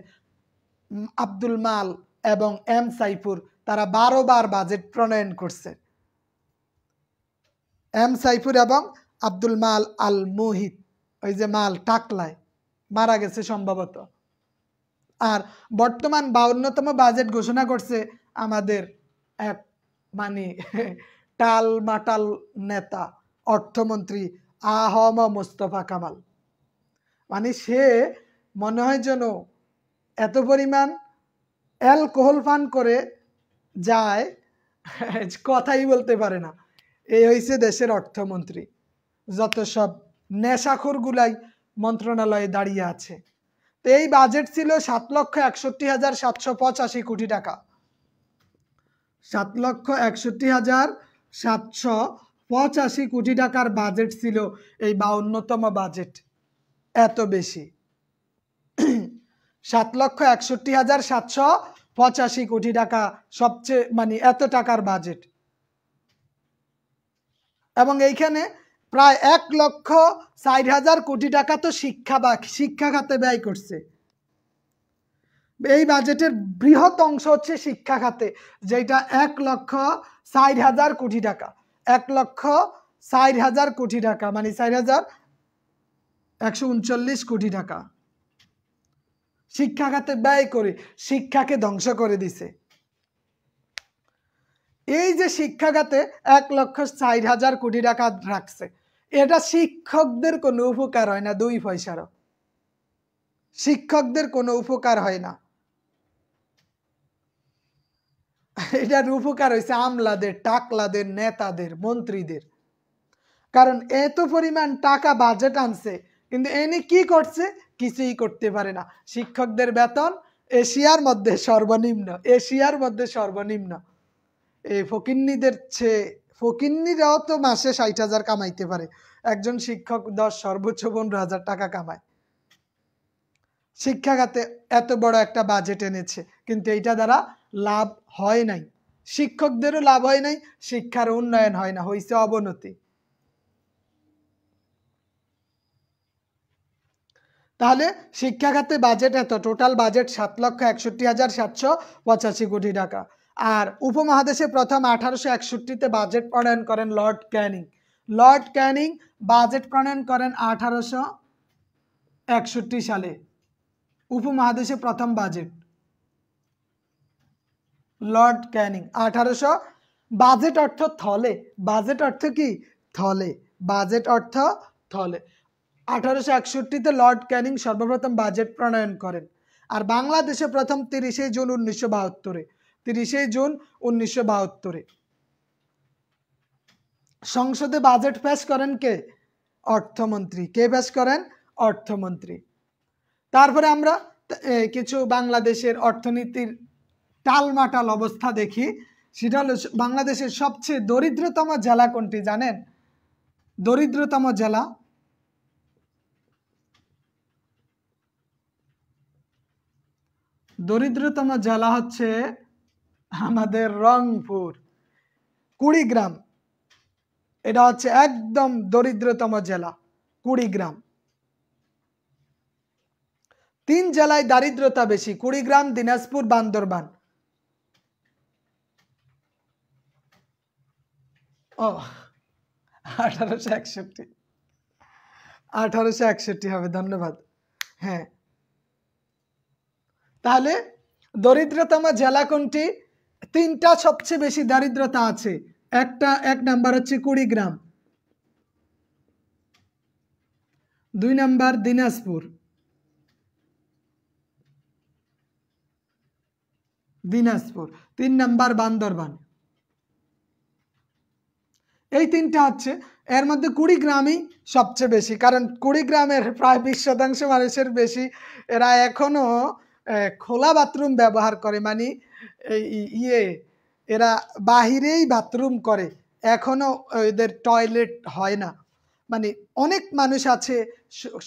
আব্দুল মাল এবং এম সাইফুর, তারা 12 বার বাজেট প্রণয়ন করছে। এম সাইফুর এবং আব্দুল মাল আল মুহিত, ওই যে মাল টাকলায় মারা গেছে সম্ভবত। আর বর্তমান 52তম বাজেট ঘোষণা করছে আমাদের এক মানে টাল মাটাল নেতা, অর্থমন্ত্রী আহম মোস্তফা কামাল। মানে সে মনে হয় যেন এত পরিমাণ অ্যালকোহল পান করে যায়, কথাই বলতে পারে না। এই হয়েছে দেশের অর্থমন্ত্রী। যত সব নেশাখোরগুলাই মন্ত্রণালয়ে দাঁড়িয়ে আছে। তো এই বাজেট ছিল 7,61,785 কোটি টাকা। 7,61,785 কোটি টাকার বাজেট ছিল এই 52তম বাজেট। এত বেশি 7,61,785 কোটি টাকা, সবচেয়ে মানে এত টাকার বাজেট। এবং এইখানে প্রায় 1,60,000 কোটি টাকা তো শিক্ষা খাতে ব্যয় করছে। এই বাজেটের বৃহৎ অংশ হচ্ছে শিক্ষা খাতে, যেটা 1,60,000 কোটি টাকা। 1,60,000 কোটি টাকা মানে 4,139 কোটি টাকা শিক্ষা খাতে ব্যয় করে শিক্ষাকে ধ্বংস করে দিছে। এই যে শিক্ষা খাতে 1,60,000 কোটি টাকা রাখছে, এটা শিক্ষকদের কোনো উপকার হয় না, 2 পয়সারও শিক্ষকদের কোনো উপকার হয় না। এটার উপকার হয়েছে আমলাদের, টাকলাদের, নেতাদের, মন্ত্রীদের। কারণ এত পরিমাণ টাকা বাজেট আনছে, কিন্তু এনে কি করছে? কিছুই করতে পারে না। শিক্ষকদের বেতন এশিয়ার মধ্যে সর্বনিম্ন। এই ফকিন্নিদের চেয়ে, ফকিন্নিরাও তো মাসে 60,000 কামাইতে পারে, একজন শিক্ষক 10 সর্বোচ্চ 15,000 টাকা কামায়। শিক্ষা খাতে এত বড় একটা বাজেট এনেছে, কিন্তু এইটা দ্বারা লাভ হয় নাই, শিক্ষকদেরও লাভ হয় নাই, শিক্ষার উন্নয়ন হয় না, হয়েছে অবনতি। তাহলে শিক্ষা খাতে বাজেট এত, টোটাল বাজেট 7,61,785 কোটি টাকা। আর উপমহাদেশে প্রথম 1861-তে বাজেট প্রণয়ন করেন Lord Canning. Lord Canning budget প্রণয়ন করেন 1861 সালে। উপমহাদেশে প্রথম বাজেট লর্ড ক্যানিং 1800। বাজেট অর্থ থলে, বাজেট অর্থ কি? থলে, বাজেট অর্থ থলে। 1861-তে লর্ড ক্যানিং সর্বপ্রথম বাজেট প্রণয়ন করেন। আর বাংলাদেশে প্রথম 30 জুন 1972-এ, 30 জুন 1972-এ সংসদে বাজেট পেশ করেন কে? অর্থমন্ত্রী। কে পেশ করেন? অর্থমন্ত্রী। তারপরে আমরা কিছু বাংলাদেশের অর্থনীতির টালমাটাল অবস্থা দেখি। সেটা হলো বাংলাদেশের সবচেয়ে দরিদ্রতম জেলা কোনটি জানেন? দরিদ্রতম জেলা, দরিদ্রতম জেলা হচ্ছে আমাদের রংপুর, কুড়িগ্রাম। এটা হচ্ছে একদম দরিদ্রতম জেলা, কুড়িগ্রাম। 3 জেলায় দারিদ্রতা বেশি, কুড়িগ্রাম, দিনাজপুর, বান্দরবান। 1861 হবে, ধন্যবাদ। হ্যাঁ, তাহলে দরিদ্রতম জেলা কোনটি? 3টা সবচেয়ে বেশি দারিদ্রতা আছে। এক নাম্বার হচ্ছে কুড়িগ্রাম, 2 নাম্বার দিনাজপুর, দিনাজপুর, 3 নাম্বার বান্দরবান। এই 3টা হচ্ছে, এর মধ্যে কুড়িগ্রামই সবচেয়ে বেশি, কারণ কুড়িগ্রামের প্রায় 20% মানুষের বেশি এরা এখনো খোলা বাথরুম ব্যবহার করে, মানে এরা বাহিরেই বাথরুম করে, এখনো এদের টয়লেট হয় না। মানে অনেক মানুষ আছে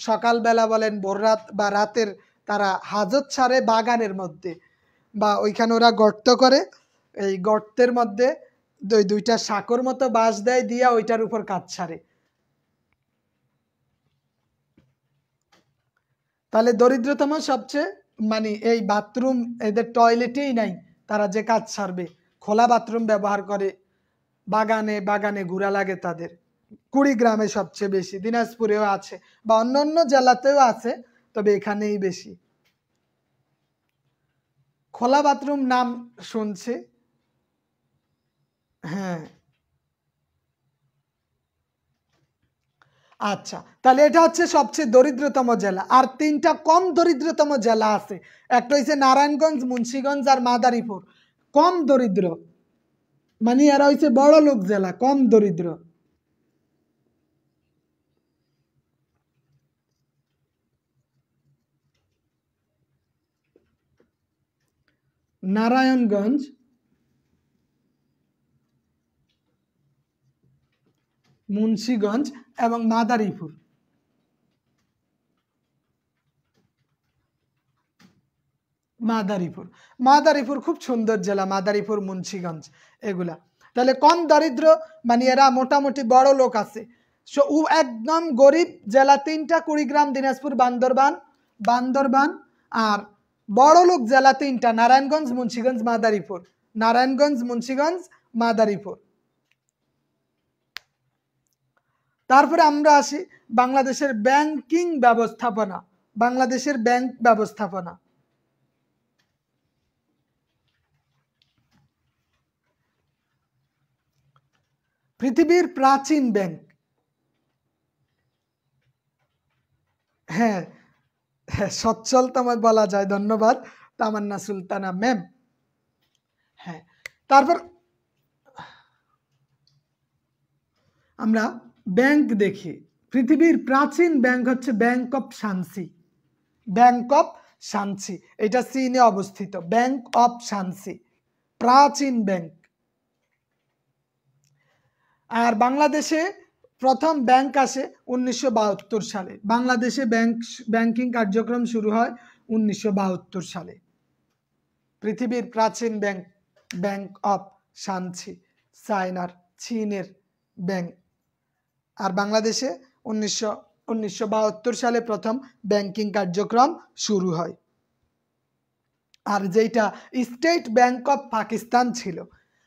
সকালবেলা বলেন, ভোররাত বা রাতের, তারা হাজত ছাড়ে বাগানের মধ্যে, বা ওইখানে ওরা গর্ত করে, এই গর্তের মধ্যে 2টা সাঁকোর মতো বাঁশ দেয়, দিয়া ওইটার উপর কাজ ছাড়ে। তাহলে দরিদ্রতম সবচেয়ে, মানে এই বাথরুম, এদের টয়লেটেই নাই, তারা যে কাজ ছাড়বে, খোলা বাথরুম ব্যবহার করে, বাগানে ঘোরা লাগে তাদের। কুড়িগ্রামে সবচেয়ে বেশি, দিনাজপুরেও আছে বা অন্যান্য জেলাতেও আছে, তবে এখানেই বেশি। খোলা বাথরুম নাম শুনছে, হ্যাঁ। আচ্ছা, তাহলে এটা হচ্ছে সবচেয়ে দরিদ্রতম জেলা। আর 3টা কম দরিদ্রতম জেলা আছে, একটা হচ্ছে নারায়ণগঞ্জ, মুন্সিগঞ্জ আর মাদারীপুর। কম দরিদ্র, মানে এরা হচ্ছে বড় লোক জেলা, কম দরিদ্র। নারায়ণগঞ্জ, মুন্সিগঞ্জ এবং মাদারীপুর। মাদারীপুর খুব সুন্দর জেলা, মাদারীপুর, মুন্সিগঞ্জ এগুলা। তাহলে কম দারিদ্র, মানে এরা মোটামুটি বড় লোক আছে, ও একদম গরিব জেলা তিনটা, কুড়িগ্রাম, দিনাজপুর, বান্দরবান। আর বড়লোক জেলা তিনটা, নারায়ণগঞ্জ, মুন্সিগঞ্জ, মাদারীপুর। নারায়ণগঞ্জ, মুন্সিগঞ্জ, মাদারীপুর। তারপরে আমরা আসি বাংলাদেশের ব্যাংকিং ব্যবস্থাপনা। বাংলাদেশের ব্যাংক ব্যবস্থাপনা। পৃথিবীর প্রাচীন ব্যাংক। হ্যাঁ, সচ্ছলতম বলা যায়। ধন্যবাদ তামান্না সুলতানা ম্যাম। হ্যাঁ, তারপর আমরা ব্যাংক দেখি। পৃথিবীর প্রাচীন ব্যাংক হচ্ছে bank of Shanxi. Bank of Shanxi, এটা চীনে অবস্থিত। ব্যাংক অফ শানসি প্রাচীন ব্যাংক। আর বাংলাদেশে প্রথম ব্যাংক আসে 1972 সালে। বাংলাদেশে ব্যাংকিং কার্যক্রম শুরু হয় 1972 সালে। পৃথিবীর প্রাচীন ব্যাংক ব্যাংক অফ শানসি, চায়নার, চীনের ব্যাংক। আর বাংলাদেশে 1972 সালে প্রথম ব্যাংকিং কার্যক্রম শুরু হয়। আর যেটা স্টেট ব্যাংক অফ পাকিস্তান ছিল,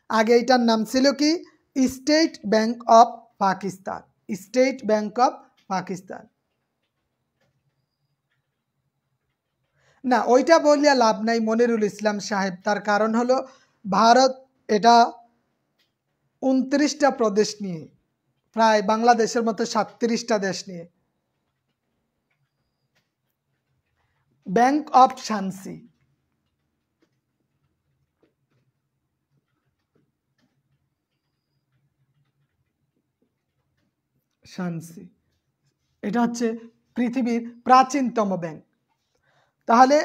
আগে এটার নাম ছিল কি? State bank of Pakistan. State bank of Pakistan. না, ওইটা বলিয়া লাভ নাই মনিরুল ইসলাম সাহেব। তার কারণ হলো ভারত এটা 29টা প্রদেশ নিয়ে, প্রায় বাংলাদেশের মতো 37টা দেশ নিয়ে। Bank of Shanxi. শানসি এটা হচ্ছে পৃথিবীর প্রাচীনতম ব্যাংক। তাহলে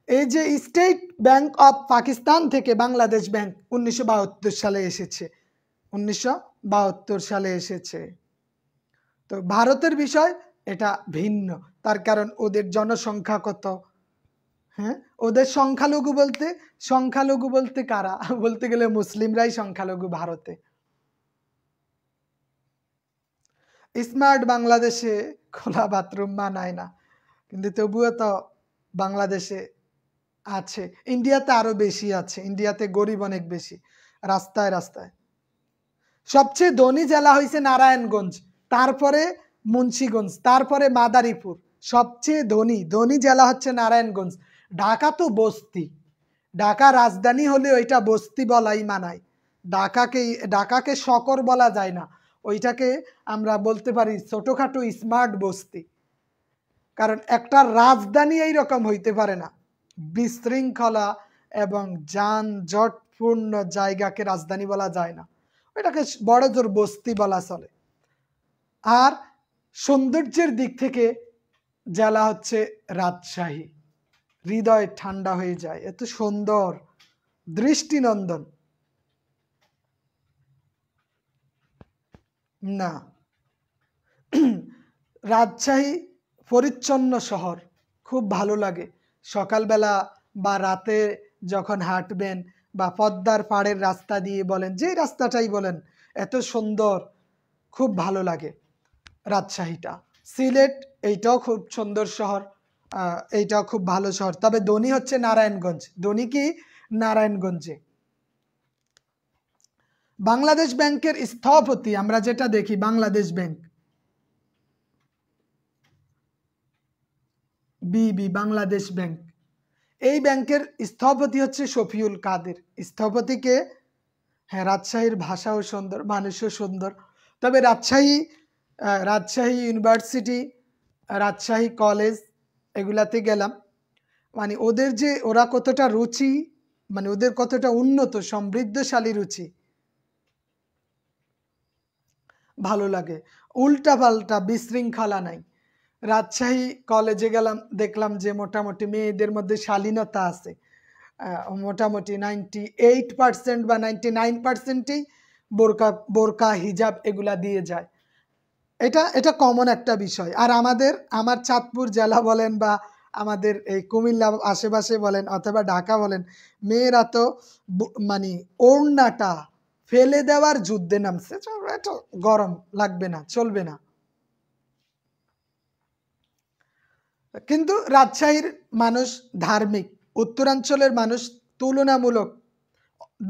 এই যে স্টেট ব্যাংক অফ পাকিস্তান থেকে বাংলাদেশ ব্যাংক 1972 সালে এসেছে। 1972 সালে এসেছে। তো ভারতের বিষয় এটা ভিন্ন। তার কারণ ওদের জনসংখ্যা কত? হ্যাঁ, ওদের সংখ্যালঘু বলতে কারা? বলতে গেলে মুসলিমরাই সংখ্যালঘু ভারতে। স্মার্ট বাংলাদেশে খোলা বাথরুম মানায় না, কিন্তু তবুও তো বাংলাদেশে আছে। ইন্ডিয়াতে আরো বেশি আছে। ইন্ডিয়াতে গরিব অনেক বেশি, রাস্তায় রাস্তায়। সবচেয়ে ধনী জেলা হয়েছে নারায়ণগঞ্জ, তারপরে মুন্সিগঞ্জ, তারপরে মাদারীপুর। সবচেয়ে ধনী জেলা হচ্ছে নারায়ণগঞ্জ। ঢাকা তো বস্তি। ঢাকা রাজধানী হলেও এটা বস্তি বলাই মানায়। ঢাকাকে শহর বলা যায় না, ওইটাকে আমরা বলতে পারি ছোটখাটো স্মার্ট বস্তি। কারণ একটা রাজধানী এইরকম হইতে পারে না। বিশৃঙ্খলা এবং যানজটপূর্ণ জায়গাকে রাজধানী বলা যায় না, এটাকে বড় জোর বস্তি বলা চলে। আর সৌন্দর্যের দিক থেকে জেলা হচ্ছে রাজশাহী। হৃদয় ঠান্ডা হয়ে যায়, এত সুন্দর, দৃষ্টিনন্দন। না, রাজশাহী পরিচ্ছন্ন শহর, খুব ভালো লাগে। সকালবেলা বা রাতে যখন হাঁটবেন বা পদ্মার পাড়ের রাস্তা দিয়ে বলেন, যে রাস্তাটাই বলেন, এত সুন্দর, খুব ভালো লাগে রাজশাহীটা। সিলেট এইটাও খুব সুন্দর শহর, এইটাও খুব ভালো শহর। তবে ধনী হচ্ছে নারায়ণগঞ্জ। ধনী কি? নারায়ণগঞ্জে। বাংলাদেশ ব্যাংকের স্থপতি আমরা যেটা দেখি, বাংলাদেশ ব্যাংক বাংলাদেশ ব্যাংক, এই ব্যাংকের স্থপতি হচ্ছে শফিউল কাদের। স্থপতিকে? হ্যাঁ, রাজশাহীর ভাষাও সুন্দর, মানুষও সুন্দর। তবে রাজশাহী ইউনিভার্সিটি, রাজশাহী কলেজ, এগুলাতে গেলাম, মানে ওরা কতটা রুচি, মানে ওদের কতটা উন্নত সমৃদ্ধশালী রুচি, ভালো লাগে। উল্টা পাল্টা বিশৃঙ্খলা নাই। রাজশাহী কলেজে গেলাম, দেখলাম যে মোটামুটি মেয়েদের মধ্যে শালীনতা আছে। মোটামুটি 98% বা 99%ই বোরকা হিজাব এগুলা দিয়ে যায়। এটা কমন একটা বিষয়। আর আমার চাঁদপুর জেলা বলেন বা আমাদের এই কুমিল্লা আশেপাশে বলেন অথবা ঢাকা বলেন, মেয়েরা তো মানে ওড়নাটা ফেলে দেওয়ার যুদ্ধে নামছে। এটা গরম লাগবে না, চলবে না। কিন্তু রাজশাহীর মানুষ ধার্মিক, উত্তরাঞ্চলের মানুষ তুলনামূলক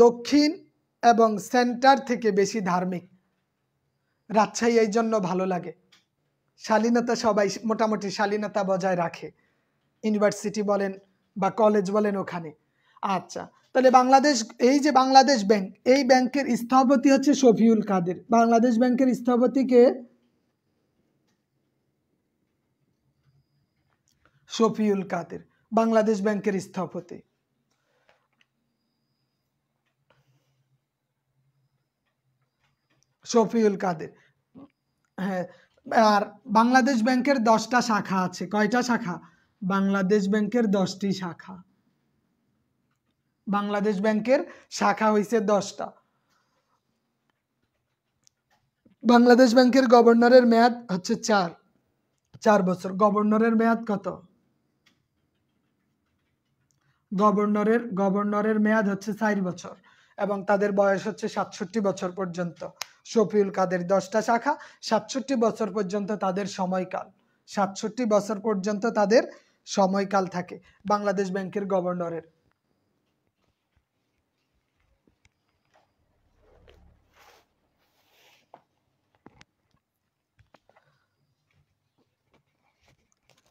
দক্ষিণ এবং সেন্টার থেকে বেশি ধার্মিক। রাজশাহী এই জন্য ভালো লাগে, শালীনতা সবাই মোটামুটি শালীনতা বজায় রাখে, ইউনিভার্সিটি বলেন বা কলেজ বলেন ওখানে। আচ্ছা, তাহলে বাংলাদেশ, এই যে বাংলাদেশ ব্যাংক, এই ব্যাংকের স্থপতি হচ্ছে শফিউল কাদের। বাংলাদেশ ব্যাংকের স্থপতি কে? শফিউল কাদের, বাংলাদেশ ব্যাংকের স্থপতি। শফিউল কাদের, হ্যাঁ। আর বাংলাদেশ ব্যাংকের 10টা শাখা আছে। কয়টা শাখা? বাংলাদেশ ব্যাংকের 10টি শাখা। বাংলাদেশ ব্যাংকের শাখা হইছে 10টা। বাংলাদেশ ব্যাংকের গভর্নরের মেয়াদ হচ্ছে 4 বছর। গভর্নরের মেয়াদ কত? গভর্নরের মেয়াদ হচ্ছে 4 বছর এবং তাদের বয়স হচ্ছে 67 বছর পর্যন্ত। শফিউল কাদের 10টা শাখা, 67 বছর পর্যন্ত তাদের সময়কাল। 67 বছর পর্যন্ত তাদের সময়কাল থাকে বাংলাদেশ ব্যাংকের গভর্নরের।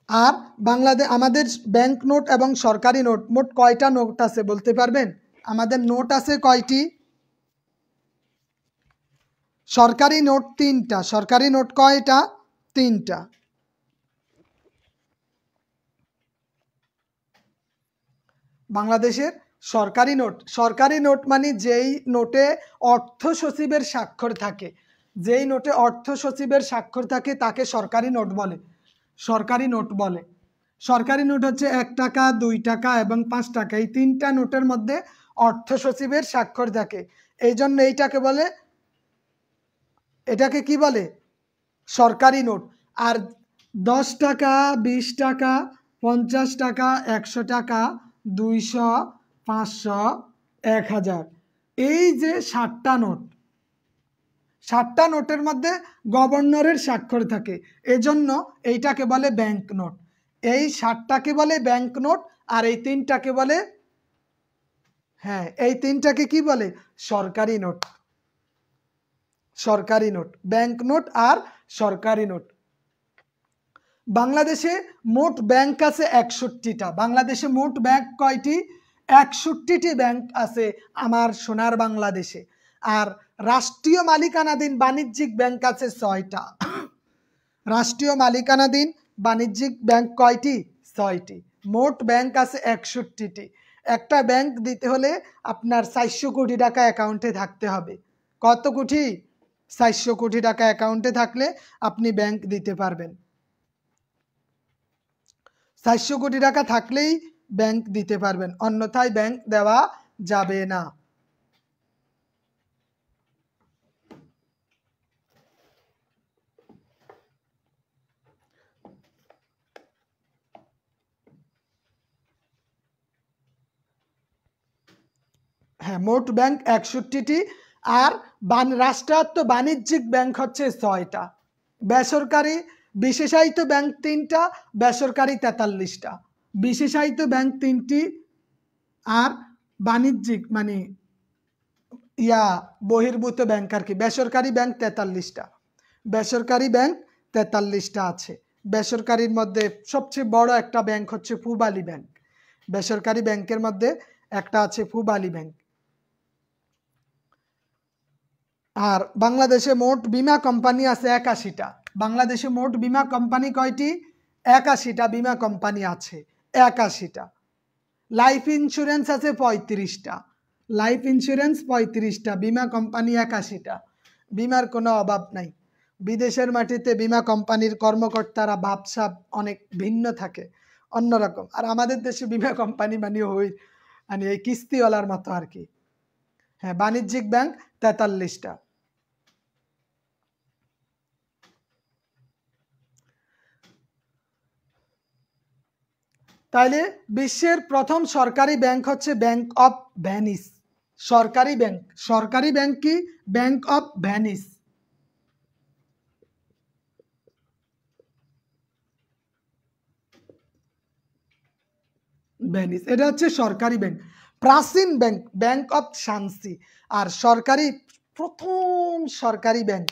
আর বাংলাদেশ, আমাদের ব্যাংক নোট এবং সরকারি নোট মোট কয়টা নোট আছে বলতে পারবেন? আমাদের নোট আছে কয়টি? সরকারি নোট 3টা। সরকারি নোট কয়টা? 3টা। বাংলাদেশের সরকারি নোট মানে যেই নোটে অর্থ সচিবের স্বাক্ষর থাকে, যেই নোটে অর্থ সচিবের স্বাক্ষর থাকে তাকে সরকারি নোট বলে। সরকারি নোট বলে। সরকারি নোট হচ্ছে 1 টাকা, 2 টাকা এবং 5 টাকা, এই 3টা নোটের মধ্যে অর্থ সচিবের স্বাক্ষর থাকে। এই জন্য এইটাকে বলে, এটাকে কি বলে? সরকারি নোট। আর 10 টাকা, 20 টাকা, 50 টাকা, 100 টাকা, 200, 500, 1000, এই যে 60টা নোট, 60টা নোটের মধ্যে গভর্নরের স্বাক্ষর থাকে, এজন্য এইটাকে বলে ব্যাংক নোট। এই 60টাকে বলে ব্যাংক নোট। আর এই 3টাকে বলে, হ্যাঁ, এই 3টাকে কি বলে? সরকারি নোট। সরকারি নোট, ব্যাংক নোট আর সরকারি নোট। বাংলাদেশে মোট ব্যাংক আছে 61টা। বাংলাদেশে মোট ব্যাংক কয়টি? 61টি ব্যাংক আছে আমার সোনার বাংলাদেশে। আর রাষ্ট্রীয় মালিকানাধীন বাণিজ্যিক ব্যাংক আছে 6টা। রাষ্ট্রীয় মালিকানাধীন বাণিজ্যিক ব্যাংক কয়টি? 6টি। মোট ব্যাংক আছে 61টি। একটা ব্যাংক দিতে হলে আপনার 400 কোটি টাকা অ্যাকাউন্টে থাকতে হবে। কত কোটি? 400 কোটি টাকা অ্যাকাউন্টে থাকলে আপনি ব্যাংক দিতে পারবেন। 400 কোটি টাকা থাকলেই ব্যাংক দিতে পারবেন, অন্যথায় ব্যাংক দেওয়া যাবে না। হ্যাঁ, মোট ব্যাংক 61টি। আর রাষ্ট্রায়ত্ত বাণিজ্যিক ব্যাংক হচ্ছে 6টা। বেসরকারি বিশেষায়িত ব্যাংক 3টা, বেসরকারি 43টা। বিশেষায়িত ব্যাংক 3টি আর বাণিজ্যিক মানে বহির্ভূত ব্যাংক আর কি, বেসরকারি ব্যাংক 43টা। বেসরকারি ব্যাংক 43টা আছে। বেসরকারির মধ্যে সবচেয়ে বড় একটা ব্যাংক হচ্ছে পূবালী ব্যাংক। বেসরকারি ব্যাংকের মধ্যে একটা আছে পূবালী ব্যাংক। আর বাংলাদেশে মোট বীমা কোম্পানি আছে 81টা। বাংলাদেশে মোট বীমা কোম্পানি কয়টি? 81টা বীমা কোম্পানি আছে। 81টা। লাইফ ইন্স্যুরেন্স আছে 35টা। লাইফ ইন্স্যুরেন্স 35টা, বীমা কোম্পানি 81টা। বীমার কোনো অভাব নাই। বিদেশের মাটিতে বীমা কোম্পানির কর্মকর্তারা ভাবসাব অনেক ভিন্ন থাকে, অন্যরকম। আর আমাদের দেশে বীমা কোম্পানি মানে মানে এই কিস্তিওয়ালার মতো আর কি। হ্যাঁ, বাণিজ্যিক ব্যাংক 43টা। তাইলে বিশ্বের প্রথম সরকারি ব্যাংক হচ্ছে ব্যাংক অফ ভেনিস। সরকারি ব্যাংক কি? Bank of Venice. ভেনিস, এটা হচ্ছে সরকারি ব্যাংক, প্রাচীন ব্যাংক, ব্যাংক অফ শান্সি। আর সরকারি প্রথম সরকারি bank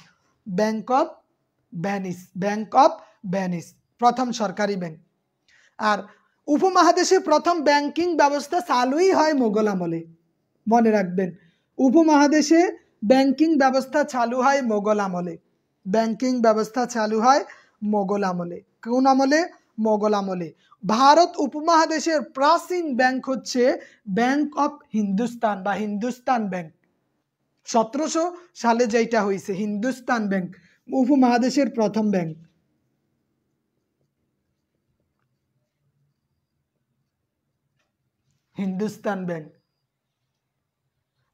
bank of Venice, bank of Venice প্রথম সরকারি ব্যাংক। আর উপমহাদেশে প্রথম ব্যাংকিং ব্যবস্থা চালুই হয় মোগল আমলে, মনে রাখবেন। উপমহাদেশে ব্যাংকিং ব্যবস্থা চালু হয় মোগল আমলে, ব্যাংকিং ব্যবস্থা চালু হয় মোগল আমলে। কোন আমলে? মোগল আমলে। ভারত উপমহাদেশের প্রাচীন ব্যাংক হচ্ছে ব্যাংক অফ হিন্দুস্তান বা হিন্দুস্তান ব্যাংক। 1700 সালে যেটা হয়েছে হিন্দুস্তান ব্যাংক, উপমহাদেশের প্রথম ব্যাংক। হিন্দুস্তান ব্যাংক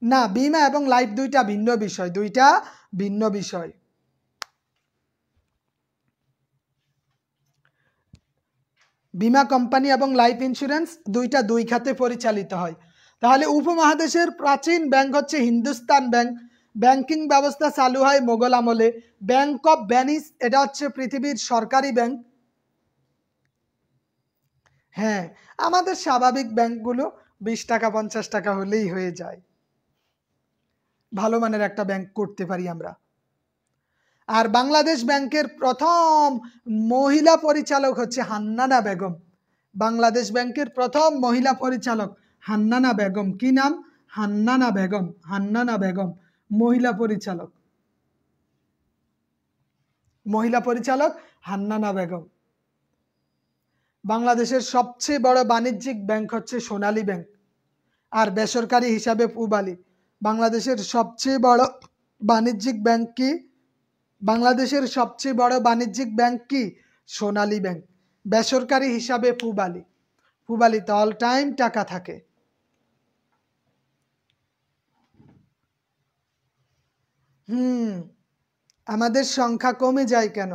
না, বিমা এবং লাইফ দুইটা ভিন্ন বিষয়, দুইটা ভিন্ন বিষয়। বিমা কোম্পানি এবং লাইফ ইন্স্যুরেন্স দুইটা দুই খাতে পরিচালিত হয়। তাহলে উপমহাদেশের প্রাচীন ব্যাংক হচ্ছে হিন্দুস্তান ব্যাংক, ব্যাংকিং ব্যবস্থা চালু হয় মোগল আমলে। ব্যাংক অফ ভেনিস এটা হচ্ছে পৃথিবীর সরকারি ব্যাংক। হ্যাঁ, আমাদের স্বাভাবিক ব্যাংকগুলো 20 টাকা 50 টাকা হলেই হয়ে যায়, ভালো মানের একটা ব্যাংক করতে পারি আমরা। আর বাংলাদেশ ব্যাংকের প্রথম মহিলা পরিচালক হচ্ছে হান্নানা বেগম। বাংলাদেশ ব্যাংকের প্রথম মহিলা পরিচালক হান্নানা বেগম। কি নাম? হান্নানা বেগম। হান্নানা বেগম মহিলা পরিচালক, মহিলা পরিচালক হান্নানা বেগম। বাংলাদেশের সবচেয়ে বড় বাণিজ্যিক ব্যাংক হচ্ছে সোনালী ব্যাংক, আর বেসরকারি হিসাবে পূবালী। বাংলাদেশের সবচেয়ে বড় বাণিজ্যিক ব্যাংক কি? বাংলাদেশের সবচেয়ে বড় বাণিজ্যিক ব্যাংক কি? সোনালী ব্যাংক। বেসরকারি হিসাবে পূবালী। পূবালীতে অল টাইম টাকা থাকে। আমাদের সংখ্যা কমে যায় কেন?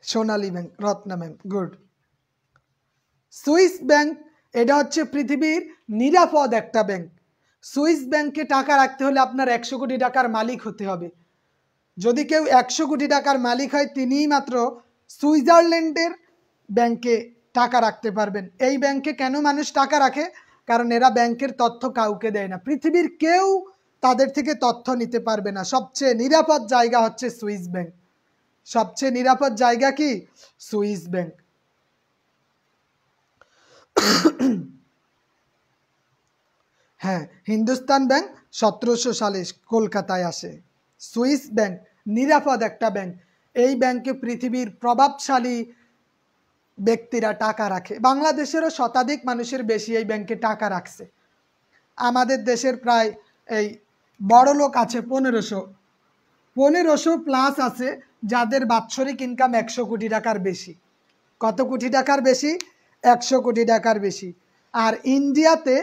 Sonali bank, Ratna ma'am, good. Swiss bank এটা হচ্ছে পৃথিবীর নিরাপদ একটা ব্যাংক। সুইস ব্যাংকে টাকা রাখতে হলে আপনার 100 কোটি টাকার মালিক হতে হবে। যদি কেউ 100 কোটি টাকার মালিক হয় তিনিই মাত্র সুইজারল্যান্ডের ব্যাংকে টাকা রাখতে পারবেন। এই ব্যাংকে কেন মানুষ টাকা রাখে? কারণ এরা ব্যাংকের তথ্য কাউকে দেয় না, পৃথিবীর কেউ তাদের থেকে তথ্য নিতে পারবে না। সবচেয়ে নিরাপদ জায়গা হচ্ছে সুইস ব্যাংক। সবচেয়ে নিরাপদ জায়গা কি? Swiss bank. হ্যাঁ, হিন্দুস্তান ব্যাংক 1700 সালে কলকাতায় আসে। সুইস ব্যাংক নিরাপদ একটা ব্যাংক। এই ব্যাংকে পৃথিবীর প্রভাবশালী ব্যক্তিরা টাকা রাখে। বাংলাদেশেরও শতাধিক মানুষের বেশি এই ব্যাংকে টাকা রাখছে। আমাদের দেশের প্রায় এই বড় লোক আছে 1500 প্লাস আছে যাদের বাৎসরিক ইনকাম 100 কোটি টাকার বেশি। কত কোটি টাকার বেশি? 100 কোটি টাকার বেশি। আর ইন্ডিয়াতে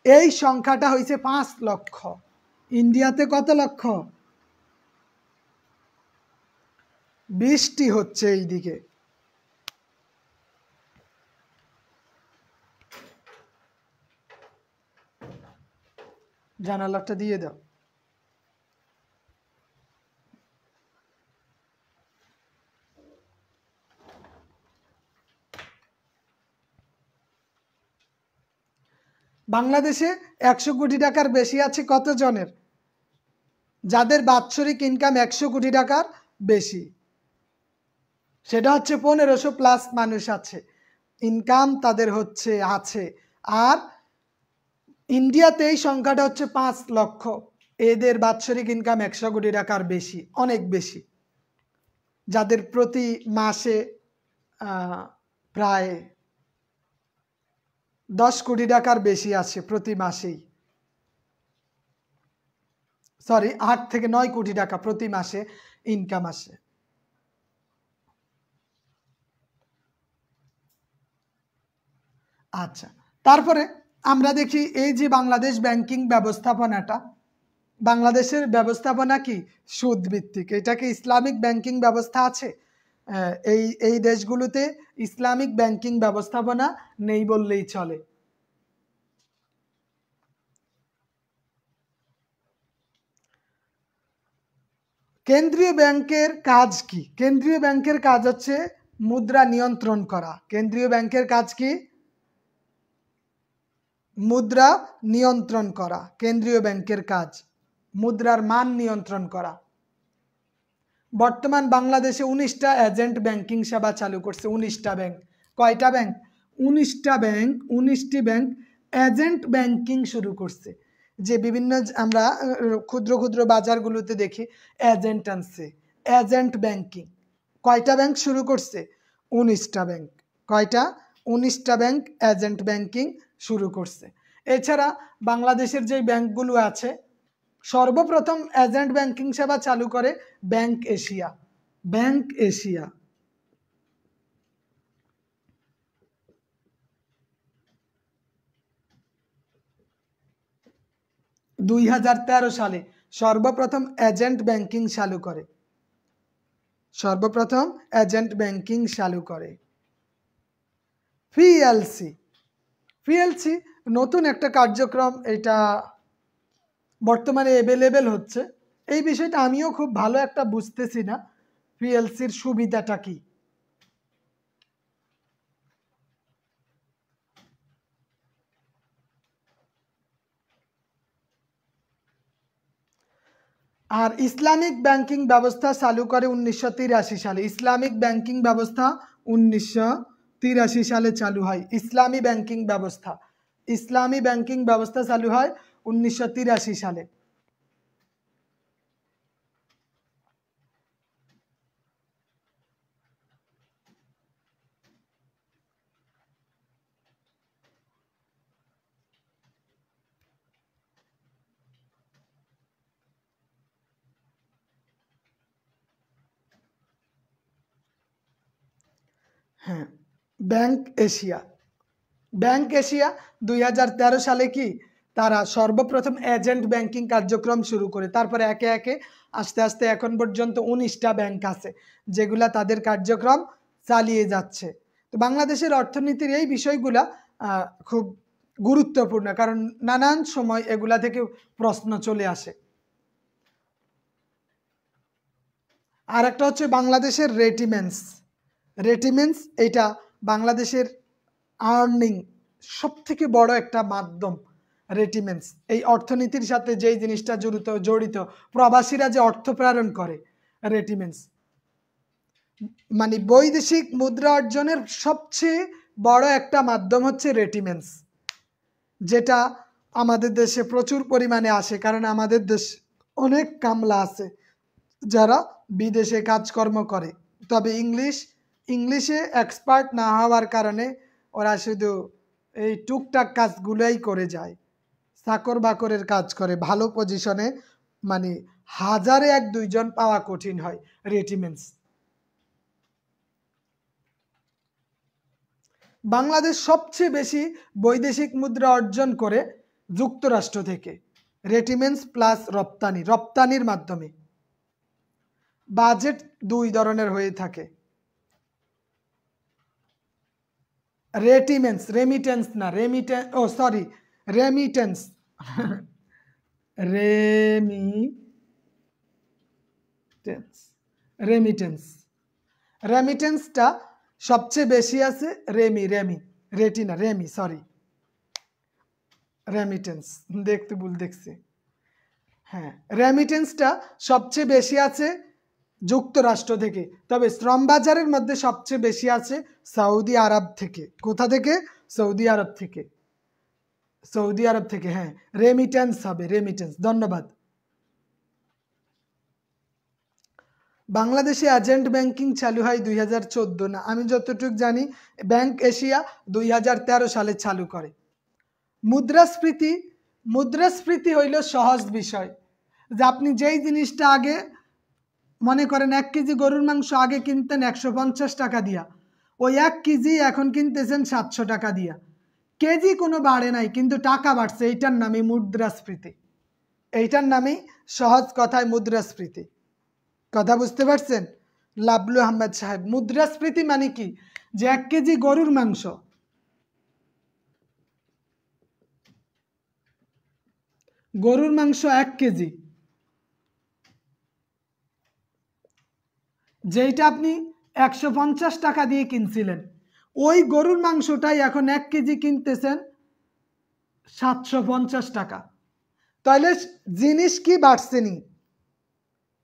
এই সংখ্যাটা হয়েছে 5 লক্ষ। ইন্ডিয়াতে কত লক্ষ? বৃষ্টি হচ্ছে এইদিকে। জানালাটা দিয়ে দাও। বাংলাদেশে 100 কোটি টাকার বেশি আছে কত জনের? যাদের বাৎসরিক ইনকাম 100 কোটি টাকার বেশি, সেটা হচ্ছে 1500 প্লাস মানুষ আছে, ইনকাম তাদের হচ্ছে আছে। আর ইন্ডিয়াতে এই সংখ্যাটা হচ্ছে 5 লক্ষ। এদের বাৎসরিক ইনকাম 100 কোটি টাকার বেশি, অনেক বেশি। যাদের প্রতি মাসে প্রায় 10 কোটি টাকার বেশি আছে প্রতি মাসেই। সরি, 8 থেকে 9 কোটি টাকা প্রতি মাসে ইনকাম আসে। আচ্ছা, তারপরে আমরা দেখি এই যে বাংলাদেশ ব্যাংকিং ব্যবস্থাপনাটা, বাংলাদেশের ব্যবস্থাপনা কি? সুদ ভিত্তিক। এটাকে ইসলামিক ব্যাংকিং ব্যবস্থা আছে? এই এই দেশগুলোতে ইসলামিক ব্যাংকিং ব্যবস্থাপনা নেই বললেই চলে। কেন্দ্রীয় ব্যাংকের কাজ কি? কেন্দ্রীয় ব্যাংকের কাজ হচ্ছে মুদ্রা নিয়ন্ত্রণ করা। কেন্দ্রীয় ব্যাংকের কাজ কি? মুদ্রা নিয়ন্ত্রণ করা। কেন্দ্রীয় ব্যাংকের কাজ মুদ্রার মান নিয়ন্ত্রণ করা। বর্তমান বাংলাদেশে 19টা এজেন্ট ব্যাংকিং সেবা চালু করছে। 19টা ব্যাংক। কয়টা ব্যাংক? 19টা ব্যাংক। 19টি ব্যাংক এজেন্ট ব্যাংকিং শুরু করছে। যে বিভিন্ন আমরা ক্ষুদ্র ক্ষুদ্র বাজারগুলোতে দেখি এজেন্ট আনছে, এজেন্ট ব্যাংকিং। কয়টা ব্যাংক শুরু করছে? 19টা ব্যাংক। কয়টা? 19টা ব্যাংক এজেন্ট ব্যাংকিং শুরু করছে। এছাড়া বাংলাদেশের যে ব্যাংকগুলো আছে, সর্বপ্রথম এজেন্ট ব্যাংকিং সেবা চালু করে ব্যাংক এশিয়া। ব্যাংক এশিয়া 2013 সালে সর্বপ্রথম এজেন্ট ব্যাংকিং চালু করে। সর্বপ্রথম এজেন্ট ব্যাংকিং চালু করে পিএলসি। পিএলসি নতুন একটা কার্যক্রম, এটা বর্তমানে অ্যাভেলেবেল হচ্ছে। এই বিষয়টা আমিও খুব ভালো একটা বুঝতেছি না, পিএলসির সুবিধাটা কি। আর ইসলামিক ব্যাংকিং ব্যবস্থা চালু করে 1983 সালে। ইসলামিক ব্যাংকিং ব্যবস্থা 1983 সালে চালু হয়। ইসলামী ব্যাংকিং ব্যবস্থা, ইসলামী ব্যাংকিং ব্যবস্থা চালু হয় 1983 সালে। হ্যাঁ, ব্যাংক এশিয়া। ব্যাংক এশিয়া 2013 সালে কি তারা সর্বপ্রথম এজেন্ট ব্যাংকিং কার্যক্রম শুরু করে। তারপরে একে একে আস্তে আস্তে এখন পর্যন্ত 19টা ব্যাংক আছে যেগুলা তাদের কার্যক্রম চালিয়ে যাচ্ছে। তো বাংলাদেশের অর্থনীতির এই বিষয়গুলা খুব গুরুত্বপূর্ণ, কারণ নানান সময় এগুলা থেকে প্রশ্ন চলে আসে। আর একটা হচ্ছে বাংলাদেশের রেটিমেন্স। রেটিমেন্স এটা বাংলাদেশের আর্নিং সবথেকে বড় একটা মাধ্যম। রেটিমেন্স এই অর্থনীতির সাথে যেই জিনিসটা জড়িত, প্রবাসীরা যে অর্থ প্রেরণ করে, রেটিমেন্স মানে বৈদেশিক মুদ্রা অর্জনের সবচেয়ে বড় একটা মাধ্যম হচ্ছে রেটিমেন্স, যেটা আমাদের দেশে প্রচুর পরিমাণে আসে। কারণ আমাদের দেশ অনেক কামলা আছে যারা বিদেশে কাজকর্ম করে, তবে ইংলিশে এক্সপার্ট না হওয়ার কারণে ওরা শুধু এই টুকটাক কাজগুলোই করে যায়, চাকর বাকরের কাজ করে। ভালো পজিশনে মানে হাজারে 1-2 জন পাওয়া কঠিন হয় রেটিমেন্স। বাংলাদেশ সবচেয়ে বেশি বৈদেশিক মুদ্রা অর্জন করে যুক্তরাষ্ট্র থেকে, রেটিমেন্স প্লাস রপ্তানি, রপ্তানির মাধ্যমে। বাজেট 2 ধরনের হয়ে থাকে। রেটিমেন্স, রেমিটেন্স না, রেমিটেন্স, ও সরি, রেমিটেন্স রেমিটেন্স, রেমিটেন্স, রেমিটেন্সটা সবচেয়ে বেশি আছে রেটি না, সরি, রেমিটেন্স দেখতে ভুল দেখছি। হ্যাঁ, রেমিটেন্সটা সবচেয়ে বেশি আছে যুক্তরাষ্ট্র থেকে, তবে শ্রম বাজারের মধ্যে সবচেয়ে বেশি আছে সৌদি আরব থেকে। কোথা থেকে? সৌদি আরব থেকে। সৌদি আরব থেকে, হ্যাঁ, রেমিটেন্স হবে, রেমিটেন্স। ধন্যবাদ। বাংলাদেশে এজেন্ট ব্যাংকিং চালু হয় 2014, না আমি যতটুকু জানি ব্যাংক এশিয়া 2013 সালে চালু করে। মুদ্রাস্ফীতি, মুদ্রাস্ফীতি হইল সহজ বিষয়, যে আপনি যেই জিনিসটা আগে মনে করেন 1 কেজি গরুর মাংস আগে কিনতেন 150 টাকা দিয়া, ওই 1 কেজি এখন কিনতেছেন 700 টাকা দিয়া। কেজি কোনো বাড়ে নাই, কিন্তু টাকা বাড়ছে। এইটার নামই মুদ্রাস্ফীতি। এইটার নামই সহজ কথায় মুদ্রাস্ফীতি। কথা বুঝতে পারছেন লাবলু আহমেদ সাহেব? মুদ্রাস্ফীতি মানে কি? যে 1 কেজি গরুর মাংস, গরুর মাংস 1 কেজি, যেইটা আপনি 150 টাকা দিয়ে কিনছিলেন, ওই গরুর মাংসটাই এখন 1 কেজি কিনতেছেন 750 টাকা। তাহলে জিনিস কি বাড়ছেনি?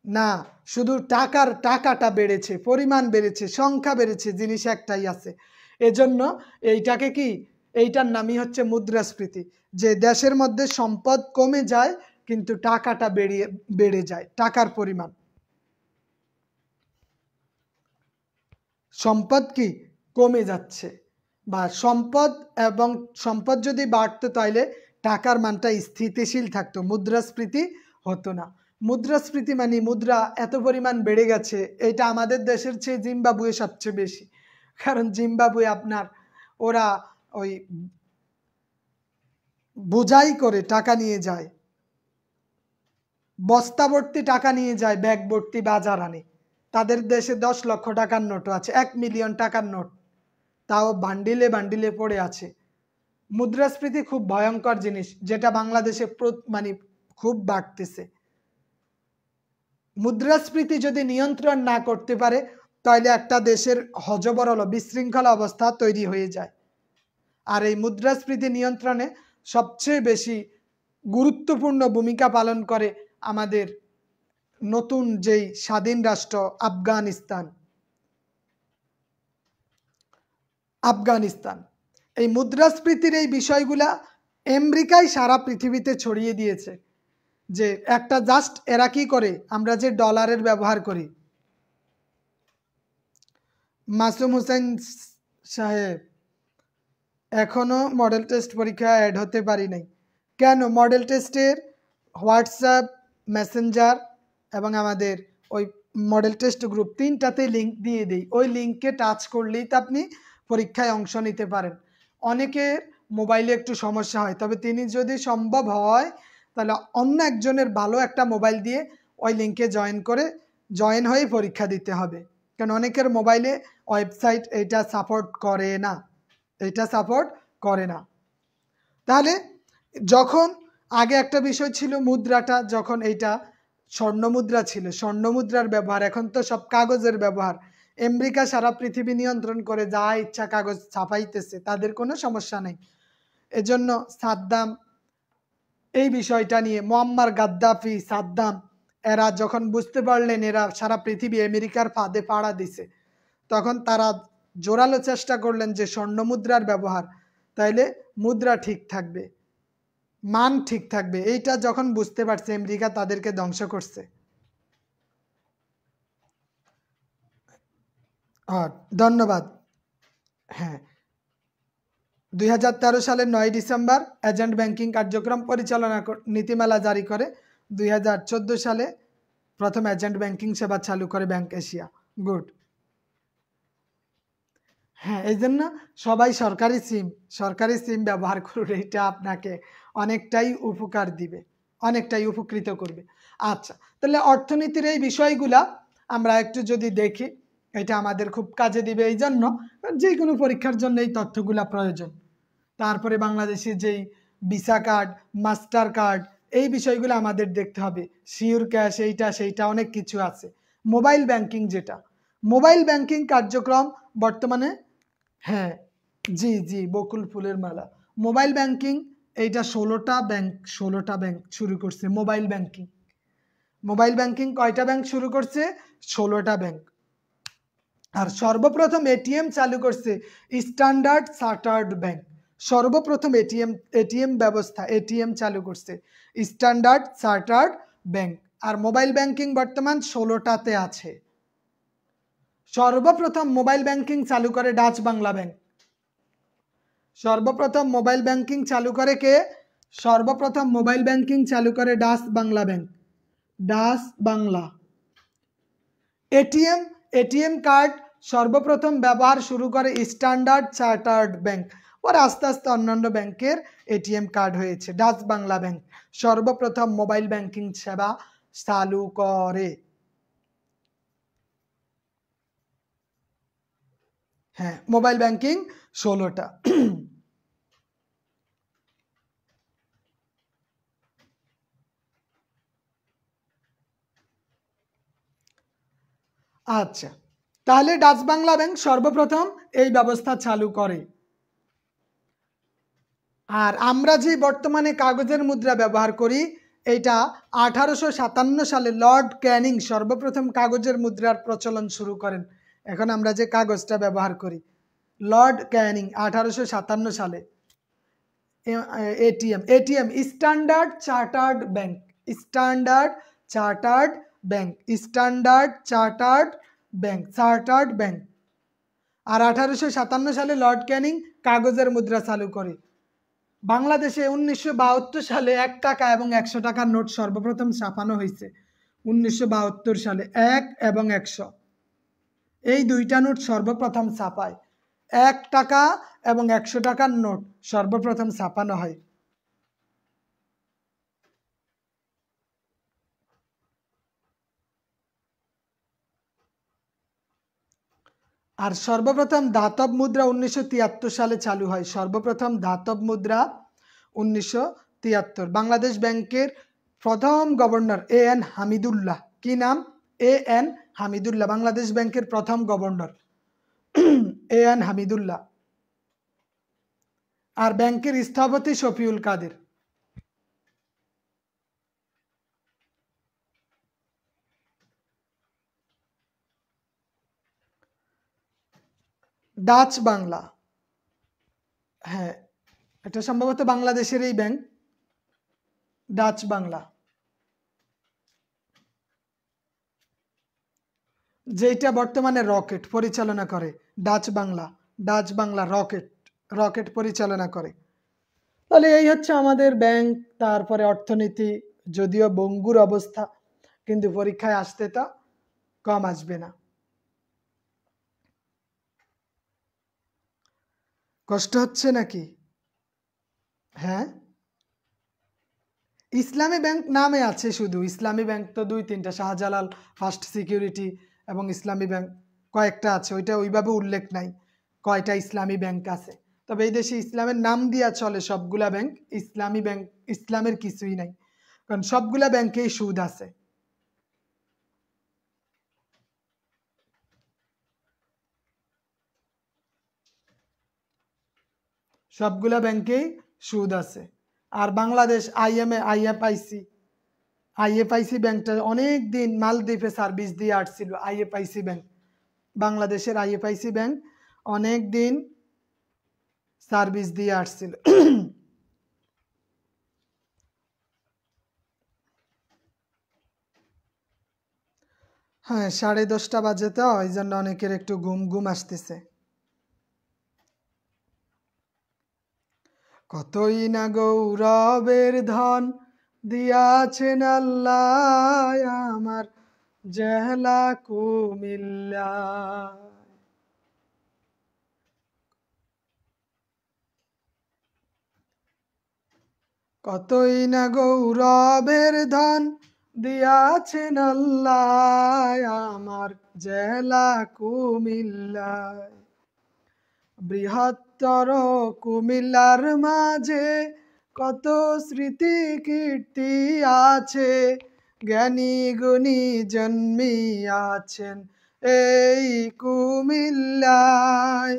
না, শুধু টাকাটা বেড়েছে, পরিমাণ বেড়েছে, সংখ্যা বেড়েছে, জিনিস একটাই আছে। এজন্য এইটাকে কি, এইটার নামই হচ্ছে মুদ্রাস্ফীতি, যে দেশের মধ্যে সম্পদ কমে যায় কিন্তু টাকাটা বেড়ে যায়, টাকার পরিমাণ। সম্পদ কি কমে যাচ্ছে, বা সম্পদ যদি বাড়তো তাহলে টাকার মানটা স্থিতিশীল থাকতো, মুদ্রাস্ফীতি হতো না। মুদ্রাস্ফীতি মানে মুদ্রা এত পরিমাণ বেড়ে গেছে, এটা আমাদের দেশের চেয়ে জিম্বাবুয়ে সবচেয়ে বেশি। কারণ জিম্বাবুয়ে আপনার ওরা ওই বোঝাই করে টাকা নিয়ে যায়, বস্তা ভর্তি টাকা নিয়ে যায়, ব্যাগ ভর্তি বাজার আনে। তাদের দেশে 10 লক্ষ টাকার নোটও আছে, 1 মিলিয়ন টাকার নোট, তাও বান্ডিলে বান্ডিলে পড়ে আছে। মুদ্রাস্ফীতি খুব ভয়ঙ্কর জিনিস, যেটা বাংলাদেশে মানে খুব বাড়তেছে। মুদ্রাস্ফীতি যদি নিয়ন্ত্রণ না করতে পারে তাহলে একটা দেশের হযবরল বিশৃঙ্খলা অবস্থা তৈরি হয়ে যায়। আর এই মুদ্রাস্ফীতি নিয়ন্ত্রণে সবচেয়ে বেশি গুরুত্বপূর্ণ ভূমিকা পালন করে আমাদের নতুন যেই স্বাধীন রাষ্ট্র আফগানিস্তান। এই মুদ্রাস্ফীতির এই বিষয়গুলা আমেরিকায় সারা পৃথিবীতে ছড়িয়ে দিয়েছে। যে একটা জাস্ট এরা কি করে, আমরা যে ডলারের ব্যবহার করি, মাসুম হোসেন সাহেব এখনো মডেল টেস্ট পরীক্ষায় অ্যাড হতে পারি নাই কেন? মডেল টেস্টের হোয়াটসঅ্যাপ, মেসেঞ্জার এবং আমাদের ওই মডেল টেস্ট গ্রুপ 3টাতে লিঙ্ক দিয়ে দিই, ওই লিঙ্কে টাচ করলেই তো আপনি পরীক্ষায় অংশ নিতে পারেন। অনেকের মোবাইলে একটু সমস্যা হয়, তবে তিনি যদি সম্ভব হয় তাহলে অন্য একজনের ভালো একটা মোবাইল দিয়ে ওই লিঙ্কে জয়েন হয়ে পরীক্ষা দিতে হবে। কারণ অনেকের মোবাইলে ওয়েবসাইট এইটা সাপোর্ট করে না। তাহলে যখন আগে একটা বিষয় ছিল মুদ্রাটা, যখন এইটা স্বর্ণ মুদ্রা ছিল, স্বর্ণ মুদ্রার ব্যবহার, এখন তো সব কাগজের ব্যবহার। আমেরিকা সারা পৃথিবী নিয়ন্ত্রণ করে, যা ইচ্ছা কাগজ ছাপাইতেছে, তাদের কোনো সমস্যা নেই। এজন্য সাদ্দাম এই বিষয়টা নিয়ে, মুয়াম্মার গাদ্দাফি, সাদ্দাম, এরা যখন বুঝতে পারলেন এরা সারা পৃথিবী আমেরিকার ফাঁদে পাড়া দিছে, তখন তারা জোরালো চেষ্টা করলেন যে স্বর্ণ মুদ্রার ব্যবহার, তাইলে মুদ্রা ঠিক থাকবে, মান ঠিক থাকবে। এইটা যখন বুঝতে পারছে আমেরিকা, তাদেরকে ধ্বংস করছে। ধন্যবাদ। হ্যাঁ, 2013 সালের 9 ডিসেম্বর এজেন্ট ব্যাংকিং কার্যক্রম পরিচালনা নীতিমালা জারি করে। 2014 সালে প্রথম এজেন্ট ব্যাংকিং সেবা চালু করে ব্যাংক এশিয়া। গুড। হ্যাঁ, এই জন্য সবাই সরকারি সিম ব্যবহার করুন, এটা আপনাকে অনেকটাই উপকার দিবে, অনেকটাই উপকৃত করবে। আচ্ছা, তাহলে অর্থনীতির এই বিষয়গুলা আমরা একটু যদি দেখি, এটা আমাদের খুব কাজে দিবে। এই জন্য যে কোনো পরীক্ষার জন্য এই তথ্যগুলা প্রয়োজন। তারপরে বাংলাদেশের যেই ভিসা কার্ড, মাস্টার কার্ড, এই বিষয়গুলো আমাদের দেখতে হবে। শিওর ক্যাশ, এইটা সেইটা অনেক কিছু আছে। মোবাইল ব্যাংকিং, যেটা মোবাইল ব্যাংকিং কার্যক্রম বর্তমানে, হ্যাঁ, জি বকুল ফুলের মালা। মোবাইল ব্যাংকিং, এইটা 16টা ব্যাংক শুরু করছে মোবাইল ব্যাংকিং কয়টা ব্যাংক শুরু করছে? 16টা ব্যাংক। আর সর্বপ্রথম এটিএম চালু করছে স্ট্যান্ডার্ড চার্টার্ড ব্যাংক। সর্বপ্রথম এটিএম ব্যবস্থা, এটিএম চালু করছে স্ট্যান্ডার্ড চার্টার্ড ব্যাংক। আর মোবাইল ব্যাংকিং বর্তমান 16টাতে আছে। সর্বপ্রথম মোবাইল ব্যাংকিং চালু করে ডাচ বাংলা ব্যাংক। সর্বপ্রথম মোবাইল ব্যাংকিং চালু করে কে? সর্বপ্রথম মোবাইল ব্যাংকিং চালু করে Dutch Bangla bank. Dutch Bangla. ATM card সর্বপ্রথম ব্যবহার শুরু করে স্ট্যান্ডার্ড চার্টার্ড ব্যাংক। পরে আস্তে আস্তে অন্যান্য ব্যাংকের এটিএম কার্ড হয়েছে। ডাচ বাংলা ব্যাংক সর্বপ্রথম মোবাইল ব্যাংকিং সেবা চালু করে। হ্যাঁ, মোবাইল ব্যাংকিং 16টা। আচ্ছা, তাহলে ডাচ বাংলা ব্যাংক সর্বপ্রথম এই ব্যবস্থা চালু করে। আর আমরা যে বর্তমানে কাগজের মুদ্রা ব্যবহার করি, এটা 1857 সালে লর্ড ক্যানিং সর্বপ্রথম কাগজের মুদ্রার প্রচলন শুরু করেন। এখন আমরা যে কাগজটা ব্যবহার করি, লর্ড ক্যানিং 1857 সালে। ATM Standard Chartered bank, Standard Chartered bank, Standard Chartered bank, Chartered bank. আর 1857 সালে লর্ড ক্যানিং কাগজের মুদ্রা চালু করে। বাংলাদেশে 1972 সালে 1 টাকা এবং 100 টাকার নোট সর্বপ্রথম ছাপানো হয়েছে। 1972 সালে 1 এবং 100 এই দুইটা নোট সর্বপ্রথম ছাপায়। 1 টাকা এবং 100 টাকার নোট সর্বপ্রথম ছাপানো হয়। আর সর্বপ্রথম ধাতব মুদ্রা 1973 সালে চালু হয়। সর্বপ্রথম ধাতব মুদ্রা 1973। বাংলাদেশ ব্যাংকের প্রথম গভর্নর এএন হামিদুল্লাহ। কি নাম? এএন হামিদুল্লাহ, বাংলাদেশ ব্যাংকের প্রথম গভর্নর এএন হামিদুল্লাহ। আর ব্যাংকের স্থপতি শফিউল কাদের। ডাচ বাংলা, হ্যাঁ এটা সম্ভবত বাংলাদেশের এই ব্যাংক, ডাচ বাংলা, যেটা বর্তমানে রকেট পরিচালনা করে। Dutch Bangla, Dutch Bangla rocket, rocket পরিচালনা করে। তাহলে এই হচ্ছে আমাদের ব্যাংক। তারপরে অর্থনীতি, যদিও বঙ্গুর অবস্থা, কিন্তু পরীক্ষায় আসতে তা কম আসবে না। কষ্ট হচ্ছে নাকি? হ্যাঁ, ইসলামী ব্যাংক নামে আছে শুধু। ইসলামী ব্যাংক তো 2-3টা, শাহজালাল ফার্স্ট সিকিউরিটি এবং ইসলামী ব্যাংক কয়েকটা আছে, ওইটা ওইভাবে উল্লেখ নাই কয়টা ইসলামী ব্যাংক আছে। তবে এই দেশে ইসলামের নাম দিয়া চলে সবগুলা ব্যাংক। ইসলামী ব্যাংক, ইসলামের কিছুই নাই, কারণ সবগুলা ব্যাংকেই সুদ আছে। সবগুলা ব্যাংকেই সুদ আছে। আর বাংলাদেশ আইএফআইসি ব্যাংকটা অনেক দিন মালদ্বীপে সার্ভিস দিয়ে আসছিল। আইএফআইসি ব্যাংক, বাংলাদেশের আইএফআইসি ব্যাংক অনেক দিন সার্ভিস দিয়ে আসছিল। হ্যাঁ, 10:30 বাজে, তো ওই জন্য অনেকের একটু ঘুম ঘুম আসতেছে। কতই না গৌরবের ধন দিয়াছেন আল্লাহ আমার জেলা কুমিল্লা। কতই না গৌরবের ধন দিয়াছেন আল্লাহ আমার জেলা কুমিল্লায়। বৃহত্তর কুমিল্লার মাঝে কত স্মৃতি কীর্তি আছে, জ্ঞানী গুণী জন্মিয়াছেন এই কুমিল্লায়।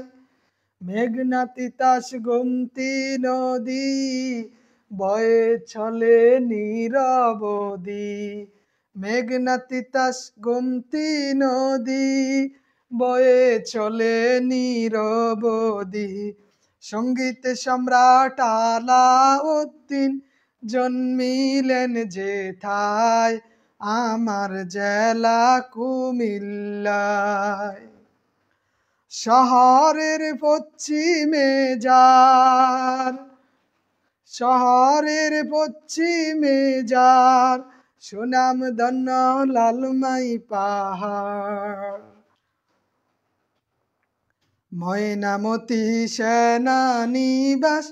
মেঘনা তিতাস গোমতী নদী বয়ে চলে নীরবদি। মেঘনা তিতাস গোমতী নদী বয়ে চলে নীরবদি। সঙ্গীত সম্রাট আলাউদ্দিন জন্মিলেন যেথায় আমার জেলা কুমিল্লায়। শহরের পশ্চিমে যার, শহরের পশ্চিমে যার সুনাম ধন্য লালমাই পাহাড়। ময়নামতি সেনানিবাস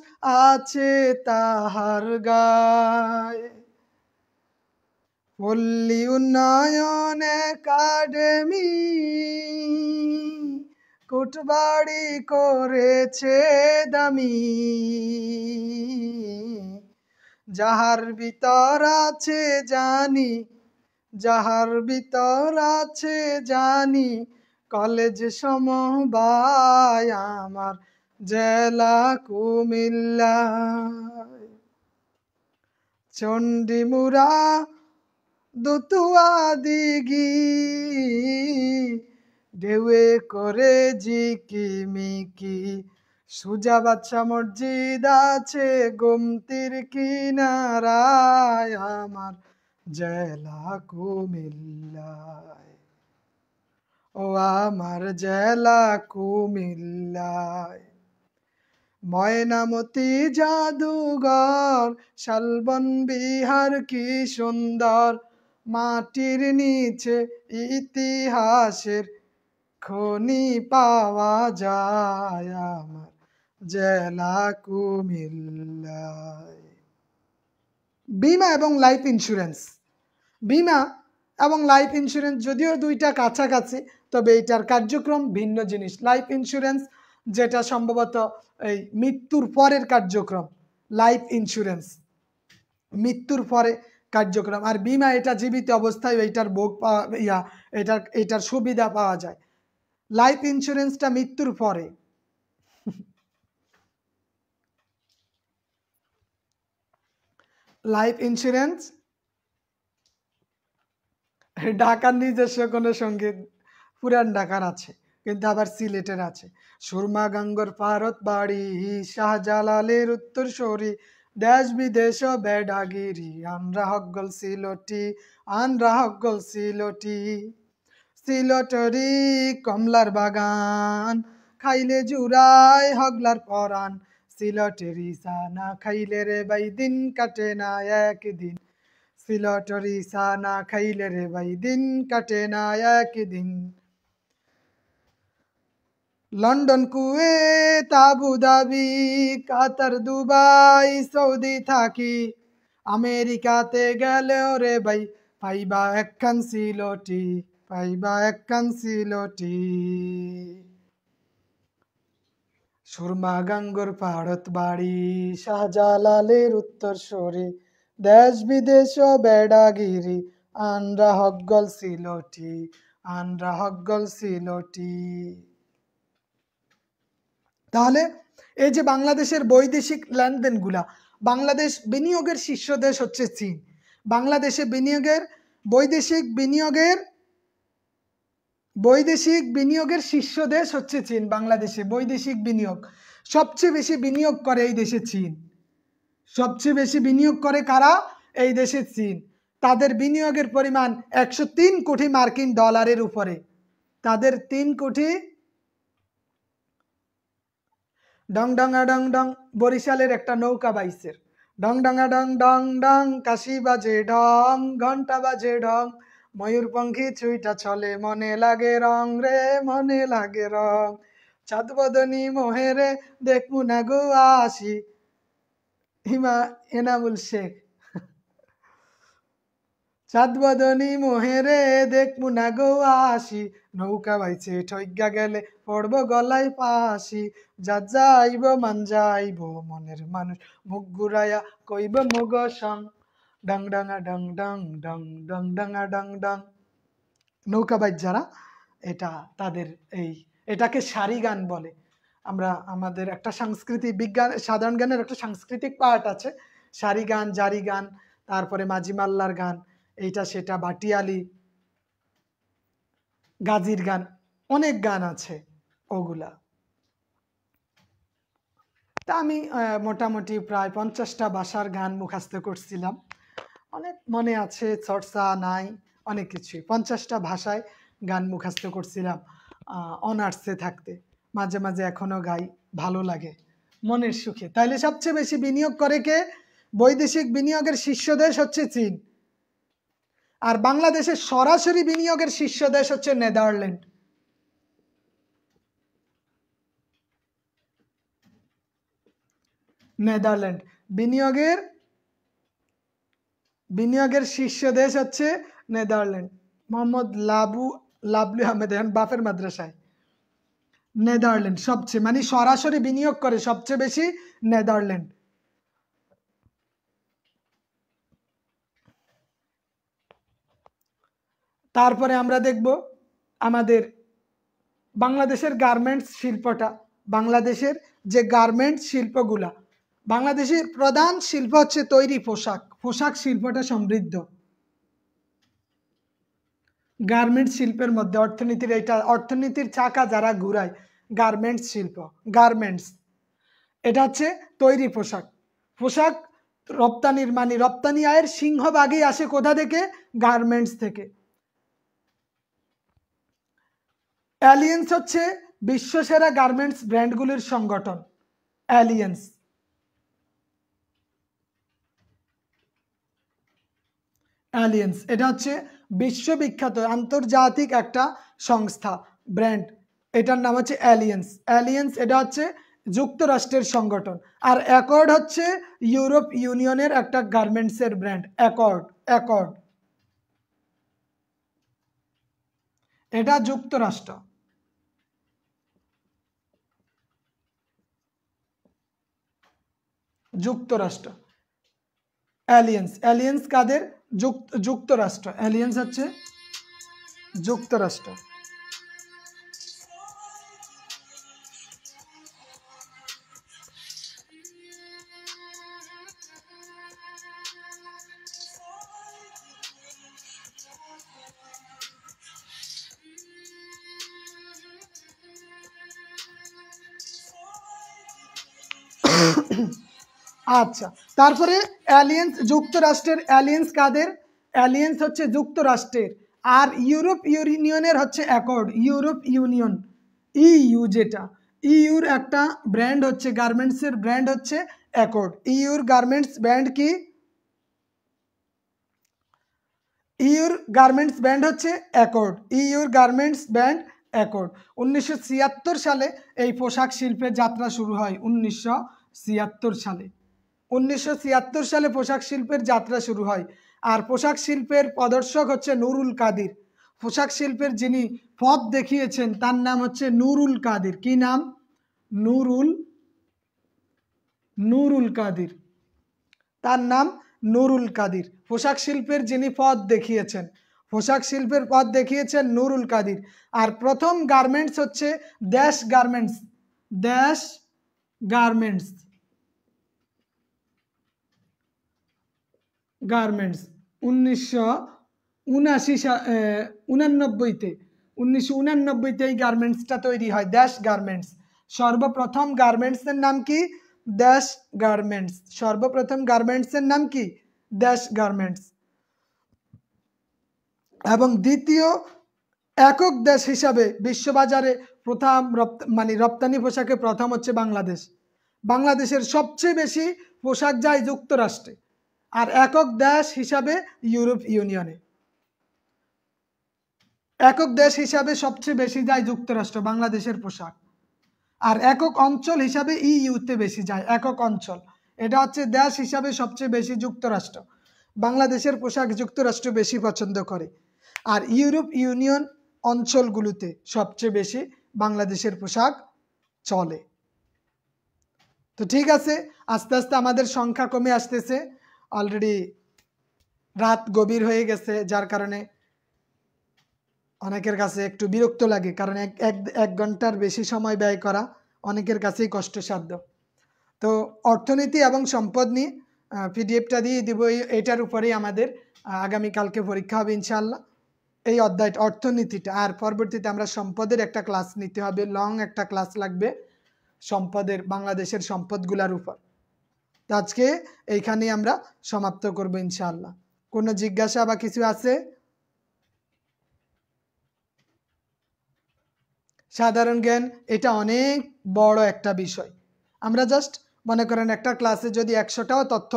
আছে তাহার গায়ে। পল্লী উন্নয়ন একাডেমি কোটবাড়ি করেছে দামি। যাহার ভিতর আছে জানি, যাহার ভিতর আছে জানি কলেজ সমবায় আমার জেলা কুমিল্লা। চণ্ডীমুড়া দুতুয়া দিঘি ঢেউয়ে করে ঝিকিমিকি, সুজা বাদশা মসজিদ আছে গোমতীর কিনারায় আমার জেলা কুমিল্লায়, ও আমার জেলা কুমিল্লায়। ময়নামতি জাদুঘর শালবন বিহার কি সুন্দর, মাটির নিচে ইতিহাসের খনি পাওয়া যায় আমার জেলা কুমিল্লায়। বীমা এবং লাইফ ইন্স্যুরেন্স, বীমা এবং লাইফ ইন্স্যুরেন্স যদিও দুইটা কাছাকাছি, তবে এইটার কার্যক্রম ভিন্ন জিনিস। লাইফ ইন্স্যুরেন্স যেটা সম্ভবত এই মৃত্যুর পরের কার্যক্রম, লাইফ ইন্স্যুরেন্স মৃত্যুর পরে কার্যক্রম, আর বীমা এটা জীবিত অবস্থায় এইটার ভোগ পাওয়া এটার সুবিধা পাওয়া যায়। লাইফ ইন্স্যুরেন্সটা মৃত্যুর পরে। লাইফ ইন্স্যুরেন্স ঢাকার নিজস্ব কোনো সঙ্গীত পুরান ঢাকার আছে, কিন্তু আবার সিলেটের আছে। সুরমা গাঙ্গর পারত বাড়ি শাহজালালের উত্তরসূরি, দেশ বিদেশ বেডাগিরি আনরা হকগল সিলটি, আনরা হকগল সিলটি। সিলটরি কমলার বাগান খাইলে জুড়াই হগলার পরাণ, সিলটেরি চা না খাইলে রে ভাই দিন কাটে না একদিন, সিলটরি চা না খাইলে রে ভাই দিন কাটে না একদিন। লন্ডন কুয়েত আবু ধাবি কাতার দুবাই সৌদি থাকি, আমেরিকাতে গেলেও রে ভাই পাইবা একখান সিলটি, পাইবা একখান সিলটি। সুরমা গাঙ্গর পাড়ত বাড়ি শাহজালালের উত্তরসূরি, দেশ বিদেশ বেড়াগিরি আনরা হকগল সিলটি, আনরা হকগল সিলটি। তাহলে এই যে বাংলাদেশের বৈদেশিক লেনদেনগুলা, বাংলাদেশ বিনিয়োগের শীর্ষ দেশ হচ্ছে চীন। বাংলাদেশে বৈদেশিক বিনিয়োগের শীর্ষ দেশ হচ্ছে চীন। বাংলাদেশে বৈদেশিক বিনিয়োগ সবচেয়ে বেশি বিনিয়োগ করে এই দেশে চীন। সবচেয়ে বেশি বিনিয়োগ করে কারা? এই দেশে চীন। তাদের বিনিয়োগের পরিমাণ 103 কোটি মার্কিন ডলারের উপরে। তাদের 3 কোটি। ডং ডঙা ডং ডং বরিশালের একটা নৌকা বাইসের, ডং ডঙা ডং ডং ডং কাশি বাজে ঢং, ঘন্টা বাজে ঢং, ময়ূরপঙ্খী চুইটা চলে মনে লাগে রং রে, মনে লাগে রং। চাঁদ বদনি মোহেরে দেখমু না গো আসি, এনামুল শেখ। চাঁদ বদনি মোহেরে দেখমু না গো আসি, নৌকা বাইছে ঠইগা গেলে পড়বো গলায় পাশি, যা যাইব মান যাইব মনের মানুষ মুখ ঘুরাইয়া কইব মুগ সং, ডং ডাঙা ডং ডং ডং ডং ডাঙা ডং ডং। নৌকা বাইচ যারা, তাদের এটাকে সারি গান বলে। আমরা আমাদের একটা সাংস্কৃতিক বিজ্ঞান সাধারণ জ্ঞানের একটা সাংস্কৃতিক পার্ট আছে, সারি গান, জারি গান, তারপরে মাঝি মাল্লার গান, এইটা সেটা, বাটিয়ালি, গাজির গান, অনেক গান আছে ওগুলা। তা আমি মোটামুটি প্রায় 50টা ভাষার গান মুখস্থ করছিলাম, অনেক মনে আছে, চর্চা নাই, অনেক কিছুই। 50টা ভাষায় গান মুখস্থ করছিলাম অনার্সে থাকতে, মাঝে মাঝে এখনো গাই, ভালো লাগে মনের সুখে। তাইলে সবচেয়ে বেশি বিনিয়োগ করে কে? বৈদেশিক বিনিয়োগের শীর্ষ দেশ হচ্ছে চীন। আর বাংলাদেশের সরাসরি বিনিয়োগের শীর্ষ দেশ হচ্ছে নেদারল্যান্ড। নেদারল্যান্ড বিনিয়োগের শীর্ষ দেশ হচ্ছে নেদারল্যান্ড। মোহাম্মদ লাবলু আহমেদ এখন বাপের মাদ্রাসায়। নেদারল্যান্ড সবচেয়ে, মানে সরাসরি বিনিয়োগ করে সবচেয়ে বেশি নেদারল্যান্ড। তারপরে আমরা দেখব আমাদের বাংলাদেশের গার্মেন্টস শিল্পটা, বাংলাদেশের যে গার্মেন্টস শিল্পগুলা, বাংলাদেশের প্রধান শিল্প হচ্ছে তৈরি পোশাক, পোশাক শিল্পটা সমৃদ্ধ। গার্মেন্টস শিল্পের মধ্যে অর্থনীতির এটা, অর্থনীতির চাকা যারা ঘুরায়, গার্মেন্টস শিল্প, গার্মেন্টস এটা হচ্ছে তৈরি পোশাক। পোশাক রপ্তানির মানে রপ্তানি আয়ের সিংহভাগই আসে কোথা থেকে? গার্মেন্টস থেকে। অ্যালিয়েন্স হচ্ছে বিশ্বসেরা গার্মেন্টস ব্র্যান্ডগুলির সংগঠন। অ্যালিয়েন্স, অ্যালিয়েন্স এটা হচ্ছে বিশ্ববিখ্যাত আন্তর্জাতিক একটা সংস্থা, ব্র্যান্ড, এটার নাম হচ্ছে অ্যালিয়েন্স। অ্যালিয়েন্স এটা হচ্ছে যুক্তরাষ্ট্রের সংগঠন। আর অ্যাকর্ড হচ্ছে ইউরোপ ইউনিয়নের একটা গার্মেন্টসের ব্র্যান্ড, অ্যাকর্ড। অ্যাকর্ড এটা যুক্তরাষ্ট্র। যুক্তরাষ্ট্র অ্যালিয়েন্স, অ্যালিয়েন্স কাদের? যুক্তরাষ্ট্র, অ্যালিয়েন্স হচ্ছে যুক্তরাষ্ট্র। আচ্ছা, তারপরে অ্যালিয়েন্স যুক্তরাষ্ট্রের, অ্যালিয়েন্স কাদের? অ্যালিয়েন্স হচ্ছে যুক্তরাষ্ট্রের। আর ইউরোপ ইউনিয়নের হচ্ছে অ্যাকর্ড, ইউরোপ ইউনিয়ন, ইইউ যেটা, ইইউর একটা ব্র্যান্ড হচ্ছে গার্মেন্টসের ব্র্যান্ড হচ্ছে অ্যাকর্ড। ইইউর গার্মেন্টস ব্র্যান্ড কি? ইইউর গার্মেন্টস ব্র্যান্ড হচ্ছে অ্যাকর্ড, ইইউর গার্মেন্টস ব্র্যান্ড অ্যাকর্ড। 1976 সালে এই পোশাক শিল্পের যাত্রা শুরু হয়। 1976 সালে, 1976 সালে পোশাক শিল্পের যাত্রা শুরু হয়। আর পোশাক শিল্পের প্রদর্শক হচ্ছে নুরুল কাদির। পোশাক শিল্পের যিনি পথ দেখিয়েছেন তার নাম হচ্ছে নুরুল কাদির। কি নাম? নুরুল কাদির, তার নাম নুরুল কাদির। পোশাক শিল্পের যিনি পথ দেখিয়েছেন, পোশাক শিল্পের পথ দেখিয়েছেন নুরুল কাদির। আর প্রথম গার্মেন্টস হচ্ছে দেশ গার্মেন্টস, দেশ গার্মেন্টস, গার্মেন্টস 1989তে এই গার্মেন্টসটা তৈরি হয়, দেশ গার্মেন্টস। সর্বপ্রথম গার্মেন্টসের নাম কি? দেশ গার্মেন্টস। সর্বপ্রথম গার্মেন্টসের নাম কি? দেশ গার্মেন্টস। এবং দ্বিতীয় একক দেশ হিসাবে বিশ্ববাজারে প্রথম মানে রপ্তানি পোশাকে প্রথম হচ্ছে বাংলাদেশ। বাংলাদেশের সবচেয়ে বেশি পোশাক যায় যুক্তরাষ্ট্রে, আর একক দেশ হিসাবে ইউরোপ ইউনিয়নে। একক দেশ হিসাবে সবচেয়ে বেশি যায় যুক্তরাষ্ট্র বাংলাদেশের পোশাক। আর একক অঞ্চল হিসাবে ইইউতে বেশি যায়, একক অঞ্চল। এটা হচ্ছে দেশ হিসাবে সবচেয়ে বেশি যুক্তরাষ্ট্র। বাংলাদেশের পোশাক যুক্তরাষ্ট্র বেশি পছন্দ করে। আর ইউরোপ ইউনিয়ন অঞ্চলগুলোতে সবচেয়ে বেশি বাংলাদেশের পোশাক চলে। তো ঠিক আছে, আস্তে আস্তে আমাদের সংখ্যা কমে আসতেছে। অলরেডি রাত গভীর হয়ে গেছে, যার কারণে অনেকের কাছে একটু বিরক্ত লাগে, কারণ এক ঘন্টার বেশি সময় ব্যয় করা অনেকের কাছেই কষ্টসাধ্য। তো অর্থনীতি এবং সম্পদ নিয়ে পিডিএফটা দিয়ে দিব, এটার উপরেই আমাদের আগামীকালকে পরীক্ষা হবে ইনশাআল্লাহ, এই অধ্যায়টা অর্থনীতিটা। আর পরবর্তীতে আমরা সম্পদের একটা ক্লাস নিতে হবে, লং একটা ক্লাস লাগবে সম্পদের, বাংলাদেশের সম্পদগুলোর উপর। তো আজকে এইখানেই আমরা সমাপ্ত করব ইনশাআল্লাহ। কোনো জিজ্ঞাসা বা কিছু আছে? সাধারণ জ্ঞান এটা অনেক বড় একটা বিষয়। আমরা জাস্ট মনে করেন একটা ক্লাসে যদি 100টাও তথ্য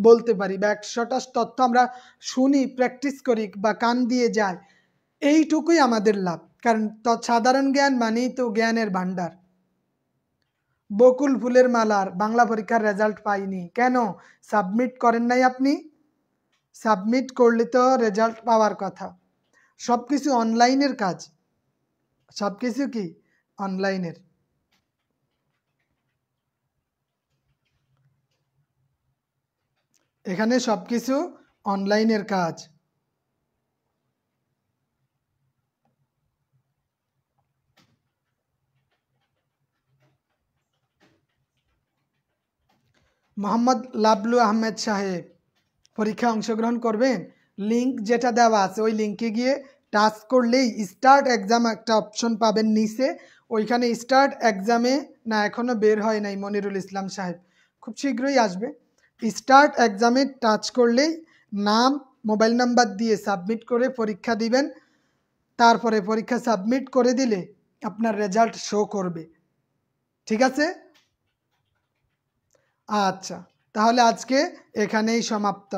বলতে পারি, বা 100টা তথ্য আমরা শুনি, প্র্যাকটিস করি বা কান দিয়ে যাই, এইটুকুই আমাদের লাভ। কারণ সাধারণ জ্ঞান মানেই তো জ্ঞানের ভান্ডার। বকুল ফুলের মালার বাংলা পরীক্ষার রেজাল্ট পাইনি কেন? সাবমিট করেন নাই আপনি? সাবমিট করলে তো রেজাল্ট পাওয়ার কথা। সব কিছু অনলাইনের কাজ, সব কিছু কি অনলাইনের। এখানে সব কিছু অনলাইনের কাজ। মোহাম্মদ লাবলু আহমেদ সাহেব পরীক্ষায় অংশগ্রহণ করবেন। লিংক যেটা দেওয়া আছে ওই লিংকে গিয়ে টাচ করলেই স্টার্ট এক্সাম একটা অপশন পাবেন নিচে, ওইখানে স্টার্ট এক্সামে না এখনও বের হয় নাই মনিরুল ইসলাম সাহেব, খুব শীঘ্রই আসবে। স্টার্ট এক্সামে টাচ করলেই নাম মোবাইল নাম্বার দিয়ে সাবমিট করে পরীক্ষা দিবেন। তারপরে পরীক্ষা সাবমিট করে দিলে আপনার রেজাল্ট শো করবে। ঠিক আছে? আচ্ছা, তাহলে আজকে এখানেই সমাপ্ত।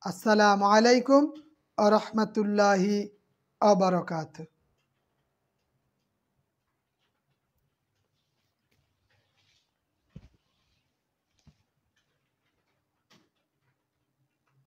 আসসালামু আলাইকুম ওয়া রাহমাতুল্লাহি ওয়া বারাকাতুহু।